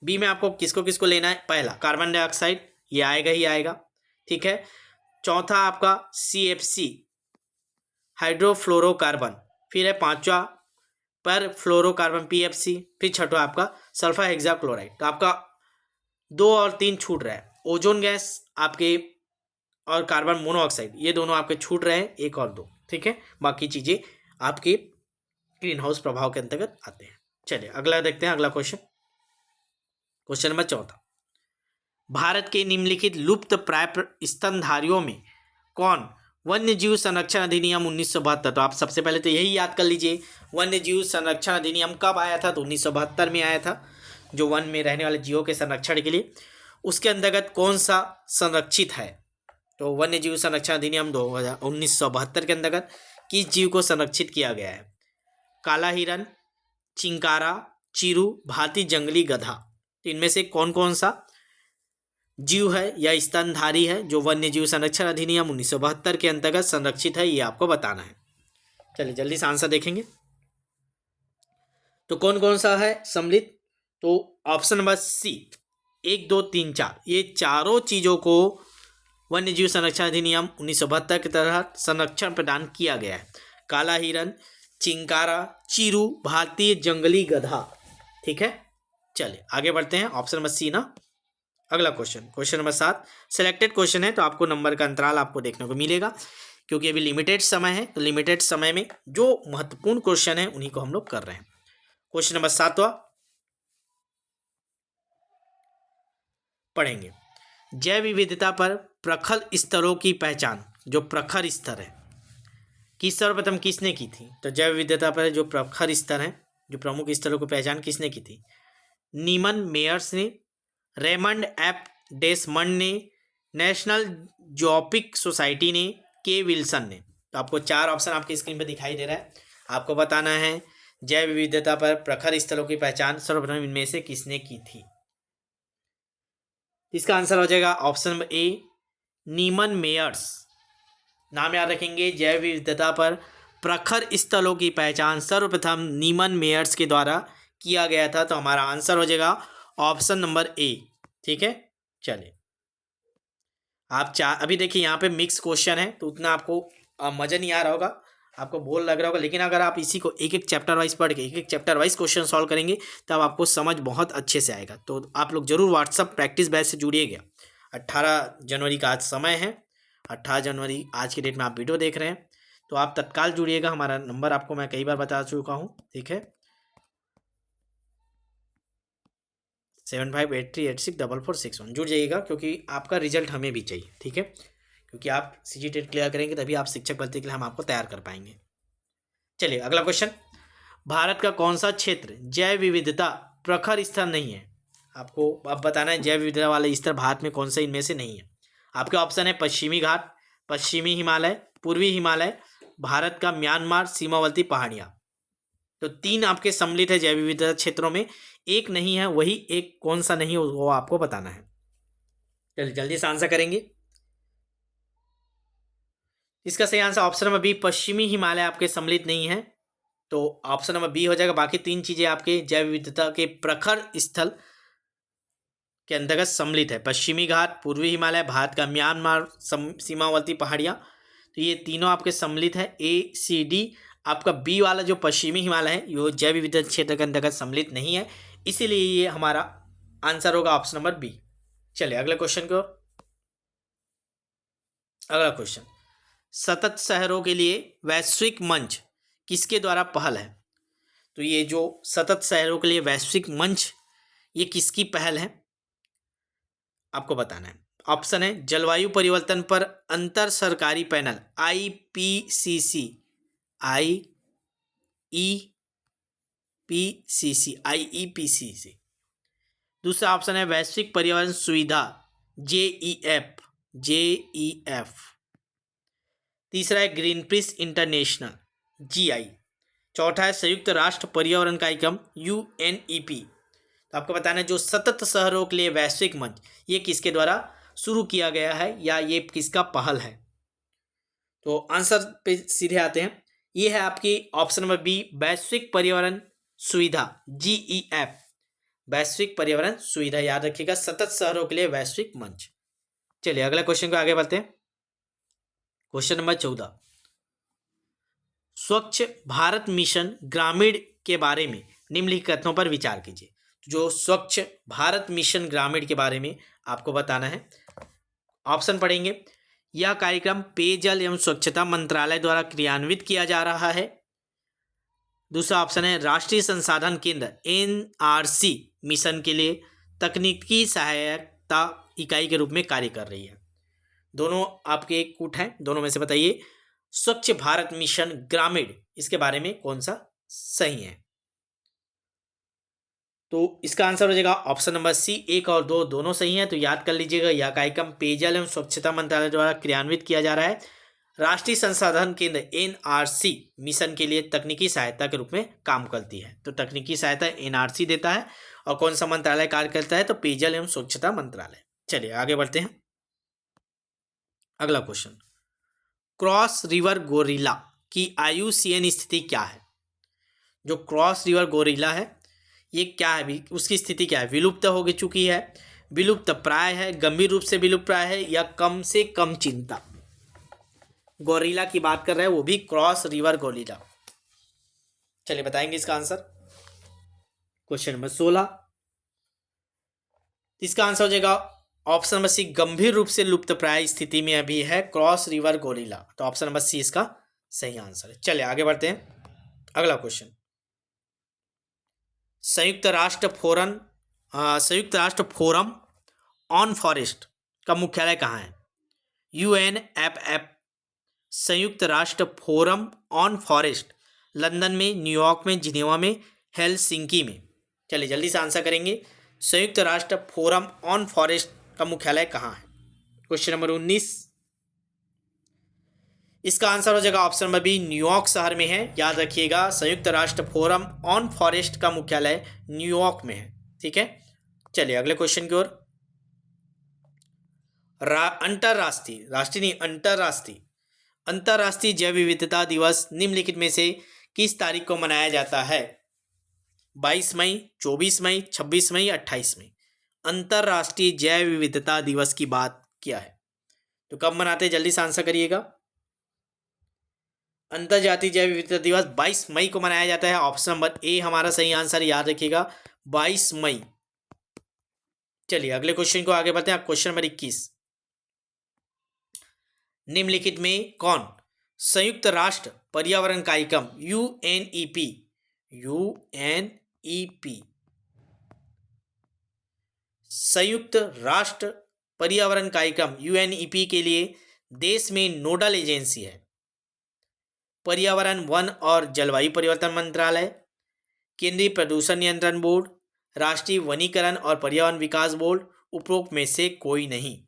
बी में आपको किसको किसको लेना है, पहला कार्बन डाइऑक्साइड, ये आएगा ही आएगा, ठीक है। चौथा आपका CFC हाइड्रोफ्लोरोकार्बन, फिर है पांचवा पर फ्लोरोकार्बन PFC, फिर छठवा आपका सल्फर हेक्साक्लोराइड। तो आपका 2 और 3 छूट रहा है, ओजोन गैस आपके और कार्बन मोनोऑक्साइड, ये दोनों आपके छूट रहे हैं, 1 और 2, ठीक है। बाकी चीज़ें आपके ग्रीन हाउस प्रभाव के अंतर्गत आते हैं। चलिए अगला देखते हैं, अगला क्वेश्चन, क्वेश्चन नंबर 4, भारत के निम्नलिखित लुप्त प्राय स्तनधारियों में कौन वन्य जीव संरक्षण अधिनियम 1972, तो आप सबसे पहले तो यही याद कर लीजिए, वन्य जीव संरक्षण अधिनियम कब आया था, तो 1972 में आया था, जो वन में रहने वाले जीवों के संरक्षण के लिए। उसके अंतर्गत कौन सा संरक्षित है, तो वन्य जीव संरक्षण अधिनियम 1972 के अंतर्गत किस जीव को संरक्षित किया गया है? काला हिरन, चिंकारा, चीरू, भारतीय जंगली गधा। तो इनमें से कौन कौन सा जीव है या स्तनधारी है जो वन्य जीव संरक्षण अधिनियम 1972 के अंतर्गत संरक्षित है, ये आपको बताना है। चलिए जल्दी से आंसर देखेंगे। तो कौन कौन सा है सम्मिलित? तो ऑप्शन नंबर सी, 1, 2, 3, 4, ये चारों चीजों को वन्य जीव संरक्षण अधिनियम 1972 के तहत संरक्षण प्रदान किया गया है। काला हिरन, चिंकारा, चीरू, भारतीय जंगली गधा। ठीक है, चलिए आगे बढ़ते हैं। ऑप्शन नंबर सी ना। अगला क्वेश्चन नंबर 7 सिलेक्टेड क्वेश्चन है, तो आपको नंबर का अंतराल आपको देखने को मिलेगा, क्योंकि अभी लिमिटेड समय है, तो लिमिटेड समय में जो महत्वपूर्ण क्वेश्चन है उन्हीं को हम लोग कर रहे हैं। क्वेश्चन नंबर 7वां पढ़ेंगे। जैव विविधता पर प्रखर स्तरों की पहचान, जो प्रखर स्तर है, कि सर्वप्रथम किसने की थी? तो जैव विविधता पर जो प्रखर स्तर है, जो प्रमुख स्तरों की पहचान किसने की थी? नीमन मेयर्स ने, रेमंड एफ डेसमंड ने, नेशनल जियोग्राफिक सोसाइटी ने, के विल्सन ने। तो आपको 4 ऑप्शन आपकी स्क्रीन पर दिखाई दे रहा है, आपको बताना है जैव विविधता पर प्रखर स्थलों की पहचान सर्वप्रथम इनमें से किसने की थी। इसका आंसर हो जाएगा ऑप्शन नंबर ए, नीमन मेयर्स। नाम याद रखेंगे, जैव विविधता पर प्रखर स्थलों की पहचान सर्वप्रथम नीमन मेयर्स के द्वारा किया गया था। तो हमारा आंसर हो जाएगा ऑप्शन नंबर ए। ठीक है, चलिए आप अभी देखिए यहाँ पे मिक्स क्वेश्चन है, तो उतना आपको मज़ा नहीं आ रहा होगा, आपको बोर लग रहा होगा, लेकिन अगर आप इसी को एक एक चैप्टर वाइज पढ़ के एक एक चैप्टर वाइज क्वेश्चन सॉल्व करेंगे तब आपको समझ बहुत अच्छे से आएगा। तो आप लोग जरूर व्हाट्सअप प्रैक्टिस बैच से जुड़िएगा। 18 जनवरी का आज समय है, 18 जनवरी आज की डेट में आप वीडियो देख रहे हैं, तो आप तत्काल जुड़िएगा। हमारा नंबर आपको मैं कई बार बता चुका हूँ, ठीक है, 7583864461। जुड़ जाइएगा, क्योंकि आपका रिजल्ट हमें भी चाहिए। ठीक है, क्योंकि आप सीजी टेट क्लियर करेंगे तभी आप शिक्षक भर्ती के लिए हम आपको तैयार कर पाएंगे। चलिए अगला क्वेश्चन। भारत का कौन सा क्षेत्र जैव विविधता प्रखर स्तर नहीं है? आपको अब बताना है जैव विविधता वाले स्तर भारत में कौन सा इनमें से नहीं है। आपके ऑप्शन है पश्चिमी घाट, पश्चिमी हिमालय, पूर्वी हिमालय, भारत का म्यांमार, सीमावर्ती पहाड़ियाँ। तो 3 आपके सम्मिलित है जैव विविधता क्षेत्रों में, एक नहीं है, वही एक कौन सा नहीं है वो आपको बताना है। चलिए जल्दी से आंसर करेंगे। इसका सही आंसर ऑप्शन नंबर बी, पश्चिमी हिमालय आपके सम्मिलित नहीं है, तो ऑप्शन नंबर बी हो जाएगा। बाकी 3 चीजें आपके जैव विविधता के प्रखर स्थल के अंतर्गत सम्मिलित है, पश्चिमी घाट, पूर्वी हिमालय, भारत का म्यांमार, सीमावर्ती पहाड़ियाँ। तो ये तीनों आपके सम्मिलित है, ए सी डी। आपका बी वाला जो पश्चिमी हिमालय है ये जैव विविधता क्षेत्र के अंतर्गत सम्मिलित नहीं है, इसीलिए ये हमारा आंसर होगा ऑप्शन नंबर बी। चलिए अगले क्वेश्चन की ओर। अगला क्वेश्चन, सतत शहरों के लिए वैश्विक मंच किसके द्वारा पहल है? तो ये जो सतत शहरों के लिए वैश्विक मंच, ये किसकी पहल है आपको बताना है। ऑप्शन है जलवायु परिवर्तन पर अंतर सरकारी पैनल IPCC, IEPCC। दूसरा ऑप्शन है वैश्विक पर्यावरण सुविधा JEF। तीसरा है ग्रीन पीस इंटरनेशनल GI। चौथा है संयुक्त राष्ट्र पर्यावरण कार्यक्रम UNEP। तो आपको बताना है जो सतत शहरों के लिए वैश्विक मंच, ये किसके द्वारा शुरू किया गया है या ये किसका पहल है? तो आंसर पे सीधे आते हैं, ये है आपकी ऑप्शन नंबर बी, वैश्विक पर्यावरण सुविधा GEF। वैश्विक पर्यावरण सुविधा याद रखिएगा, सतत शहरों के लिए वैश्विक मंच। चलिए अगला क्वेश्चन को आगे बढ़ते हैं। क्वेश्चन नंबर 14, स्वच्छ भारत मिशन ग्रामीण के बारे में निम्नलिखित कथनों पर विचार कीजिए। जो स्वच्छ भारत मिशन ग्रामीण के बारे में आपको बताना है, ऑप्शन पढ़ेंगे। यह कार्यक्रम पेयजल एवं स्वच्छता मंत्रालय द्वारा क्रियान्वित किया जा रहा है। दूसरा ऑप्शन है राष्ट्रीय संसाधन केंद्र NRC मिशन के लिए तकनीकी सहायता इकाई के रूप में कार्य कर रही है। दोनों आपके कूट हैं, दोनों में से बताइए स्वच्छ भारत मिशन ग्रामीण इसके बारे में कौन सा सही है। तो इसका आंसर हो जाएगा ऑप्शन नंबर सी, 1 और 2 दोनों सही हैं। तो याद कर लीजिएगा, यह कार्यक्रम पेयजल एवं स्वच्छता मंत्रालय द्वारा क्रियान्वित किया जा रहा है। राष्ट्रीय संसाधन केंद्र एनआरसी मिशन के लिए तकनीकी सहायता के रूप में काम करती है। तो तकनीकी सहायता एनआरसी देता है। और कौन सा मंत्रालय कार्य करता है? तो पेयजल एवं स्वच्छता मंत्रालय। चलिए आगे बढ़ते हैं। अगला क्वेश्चन, क्रॉस रिवर गोरिल्ला की IUCN स्थिति क्या है? जो क्रॉस रिवर गोरिल्ला है ये क्या है, भी उसकी स्थिति क्या है? विलुप्त हो चुकी है, विलुप्त प्राय है, गंभीर रूप से विलुप्त प्राय है, या कम से कम चिंता? गोरिल्ला की बात कर रहे हैं, वो भी क्रॉस रिवर गोरिल्ला। चलिए बताएंगे इसका आंसर। क्वेश्चन नंबर 16, इसका आंसर हो जाएगा ऑप्शन नंबर सी, गंभीर रूप से लुप्त प्राय स्थिति में अभी है क्रॉस रिवर गोरिल्ला। तो ऑप्शन नंबर सी इसका सही आंसर है। चलिए आगे बढ़ते हैं। अगला क्वेश्चन, संयुक्त राष्ट्र फोरम ऑन फॉरेस्ट का मुख्यालय कहाँ है? UNFF संयुक्त राष्ट्र फोरम ऑन फॉरेस्ट लंदन में, न्यूयॉर्क में, जिनेवा में, हेलसिंकी में। चलिए जल्दी से आंसर करेंगे। संयुक्त राष्ट्र फोरम ऑन फॉरेस्ट का मुख्यालय कहाँ है? क्वेश्चन नंबर 19, इसका आंसर हो जाएगा ऑप्शन नंबर बी, न्यूयॉर्क शहर में है। याद रखिएगा, संयुक्त राष्ट्र फोरम ऑन फॉरेस्ट का मुख्यालय न्यूयॉर्क में है। ठीक है, चलिए अगले क्वेश्चन की ओर। अंतर्राष्ट्रीय जैव विविधता दिवस निम्नलिखित में से किस तारीख को मनाया जाता है? 22 मई, 24 मई, 26 मई, 28 मई। अंतर्राष्ट्रीय जैव विविधता दिवस की बात क्या है? तो कब मनाते हैं? जल्दी से आंसर करिएगा। अंतर्राष्ट्रीय जैव विविधता दिवस 22 मई को मनाया जाता है। ऑप्शन नंबर ए हमारा सही आंसर, याद रखिएगा 22 मई। चलिए अगले क्वेश्चन को आगे बढ़ते हैं। क्वेश्चन नंबर 21, निम्नलिखित में कौन संयुक्त राष्ट्र पर्यावरण कार्यक्रम UNEP संयुक्त राष्ट्र पर्यावरण कार्यक्रम UNEP के लिए देश में नोडल एजेंसी है? पर्यावरण, वन और जलवायु परिवर्तन मंत्रालय, केंद्रीय प्रदूषण नियंत्रण बोर्ड, राष्ट्रीय वनीकरण और पर्यावरण विकास बोर्ड, उपरोक्त में से कोई नहीं।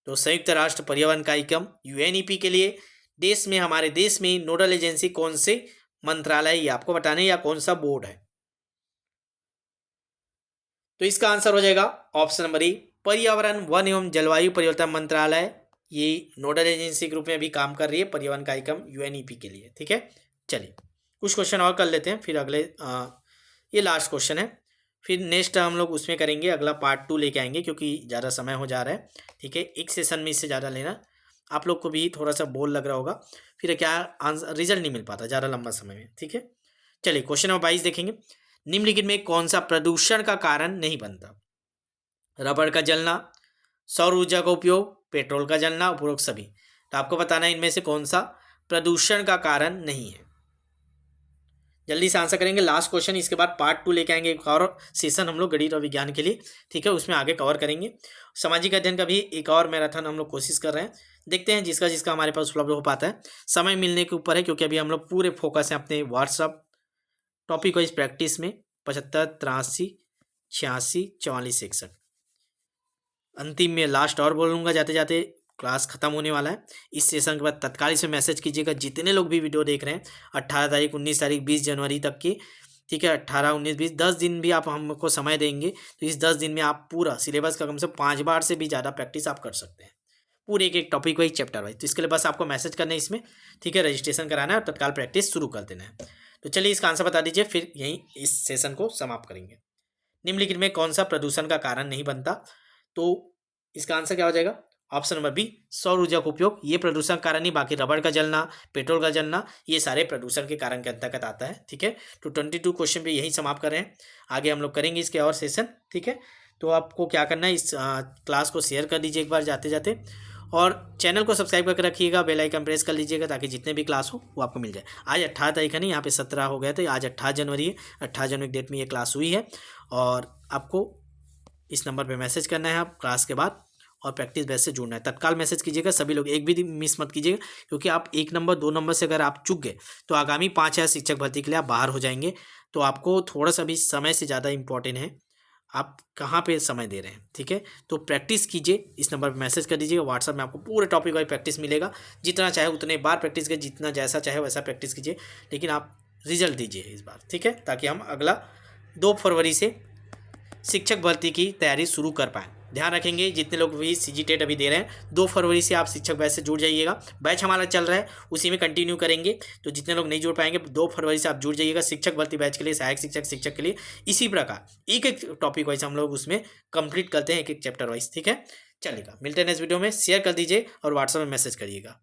तो संयुक्त राष्ट्र पर्यावरण कार्यक्रम UNEP के लिए हमारे देश में नोडल एजेंसी कौन से मंत्रालय है, ये आपको बताना है, या कौन सा बोर्ड है? तो इसका आंसर हो जाएगा ऑप्शन नंबर ए, पर्यावरण, वन एवं जलवायु परिवर्तन मंत्रालय। ये नोडल एजेंसी के रूप में अभी काम कर रही है पर्यावरण कार्यक्रम UNEP के लिए। ठीक है, चलिए कुछ क्वेश्चन और कर लेते हैं, फिर अगले ये लास्ट क्वेश्चन है, फिर नेक्स्ट हम लोग उसमें करेंगे, अगला पार्ट 2 लेके आएंगे क्योंकि ज़्यादा समय हो जा रहा है। ठीक है, एक सेशन में इससे ज़्यादा लेना, आप लोग को भी थोड़ा सा बोर लग रहा होगा, फिर क्या आंसर रिजल्ट नहीं मिल पाता ज़्यादा लंबा समय में। ठीक है, चलिए क्वेश्चन नंबर 22 देखेंगे। निम्नलिखित में कौन सा प्रदूषण का कारण नहीं बनता? रबड़ का जलना, सौर ऊर्जा का उपयोग, पेट्रोल का जलना, उपरोक्त सभी। तो आपको बताना है इनमें से कौन सा प्रदूषण का कारण नहीं है। जल्दी से आंसर करेंगे, लास्ट क्वेश्चन, इसके बाद पार्ट 2 लेके आएंगे, एक और सेशन हम लोग गणित और विज्ञान के लिए। ठीक है, उसमें आगे कवर करेंगे। सामाजिक अध्ययन का भी एक और मैराथन हम लोग कोशिश कर रहे हैं, देखते हैं जिसका जिसका हमारे पास उपलब्ध हो पाता है, समय मिलने के ऊपर है, क्योंकि अभी हम लोग पूरे फोकस हैं अपने व्हाट्सअप टॉपिक वाइज प्रैक्टिस में। 75, 83, 86, 44, 61 अंतिम में लास्ट और बोलूँगा जाते जाते, क्लास खत्म होने वाला है। इस सेशन के बाद तत्काल से मैसेज कीजिएगा, जितने लोग भी वीडियो देख रहे हैं 18 तारीख, 19 तारीख, 20 जनवरी तक की। ठीक है, 18, 19, 20 10 दिन भी आप हमको समय देंगे तो इस 10 दिन में आप पूरा सिलेबस का कम से 5 बार से भी ज़्यादा प्रैक्टिस आप कर सकते हैं, पूरे एक टॉपिक वाइज, चैप्टर वाइज। तो इसके लिए बस आपको मैसेज करना है इसमें। ठीक है, रजिस्ट्रेशन कराना है और तत्काल प्रैक्टिस शुरू कर देना है। तो चलिए इसका आंसर बता दीजिए, फिर यहीं इस सेशन को समाप्त करेंगे। निम्नलिखित में कौन सा प्रदूषण का कारण नहीं बनता? तो इसका आंसर क्या हो जाएगा? ऑप्शन नंबर बी, सौर ऊर्जा का उपयोग। ये प्रदूषण कारण नहीं, बाकी रबड़ का जलना, पेट्रोल का जलना, ये सारे प्रदूषण के कारण के अंतर्गत आता है। ठीक है, तो 22 क्वेश्चन पे यही समाप्त कर रहे हैं, आगे हम लोग करेंगे इसके और सेशन। ठीक है, तो आपको क्या करना है, इस क्लास को शेयर कर दीजिए एक बार जाते जाते, और चैनल को सब्सक्राइब करके रखिएगा, बेल आइकन प्रेस कर लीजिएगा ताकि जितने भी क्लास हो वो आपको मिल जाए। आज 18 तारीख है, नहीं यहाँ पे 17 हो गया, तो आज 18 जनवरी है, 18 जनवरी डेट में ये क्लास हुई है, और आपको इस नंबर पे मैसेज करना है आप क्लास के बाद, और प्रैक्टिस बेस से जुड़ना है। तत्काल मैसेज कीजिएगा सभी लोग, एक भी मिस मत कीजिएगा, क्योंकि आप 1 नंबर 2 नंबर से अगर आप चूक गए तो आगामी 5000 शिक्षक भर्ती के लिए आप बाहर हो जाएंगे। तो आपको थोड़ा सा भी समय से ज़्यादा इंपॉर्टेंट है आप कहाँ पे समय दे रहे हैं, ठीक है। तो प्रैक्टिस कीजिए, इस नंबर पे मैसेज कर दीजिएगा, व्हाट्सअप में आपको पूरे टॉपिक वाइज प्रैक्टिस मिलेगा। जितना चाहे उतने बार प्रैक्टिस कीजिए, जितना जैसा चाहे वैसा प्रैक्टिस कीजिए, लेकिन आप रिजल्ट दीजिए इस बार, ठीक है, ताकि हम अगला 2 फरवरी से शिक्षक भर्ती की तैयारी शुरू कर पाएँ। ध्यान रखेंगे जितने लोग भी सीजी अभी दे रहे हैं, 2 फरवरी से आप शिक्षक बैच से जुड़ जाइएगा। बैच हमारा चल रहा है, उसी में कंटिन्यू करेंगे। तो जितने लोग नहीं जुड़ पाएंगे, 2 फरवरी से आप जुड़ जाइएगा शिक्षक भर्ती बैच के लिए, सहायक शिक्षक, शिक्षक के लिए। इसी प्रकार एक एक टॉपिक वाइज हम लोग उसमें कंप्लीट करते हैं, एक एक चैप्टर वाइज, ठीक है। चलेगा, मिलते हैं नेक्स्ट वीडियो में। शेयर कर दीजिए और व्हाट्सएप में मैसेज करिएगा।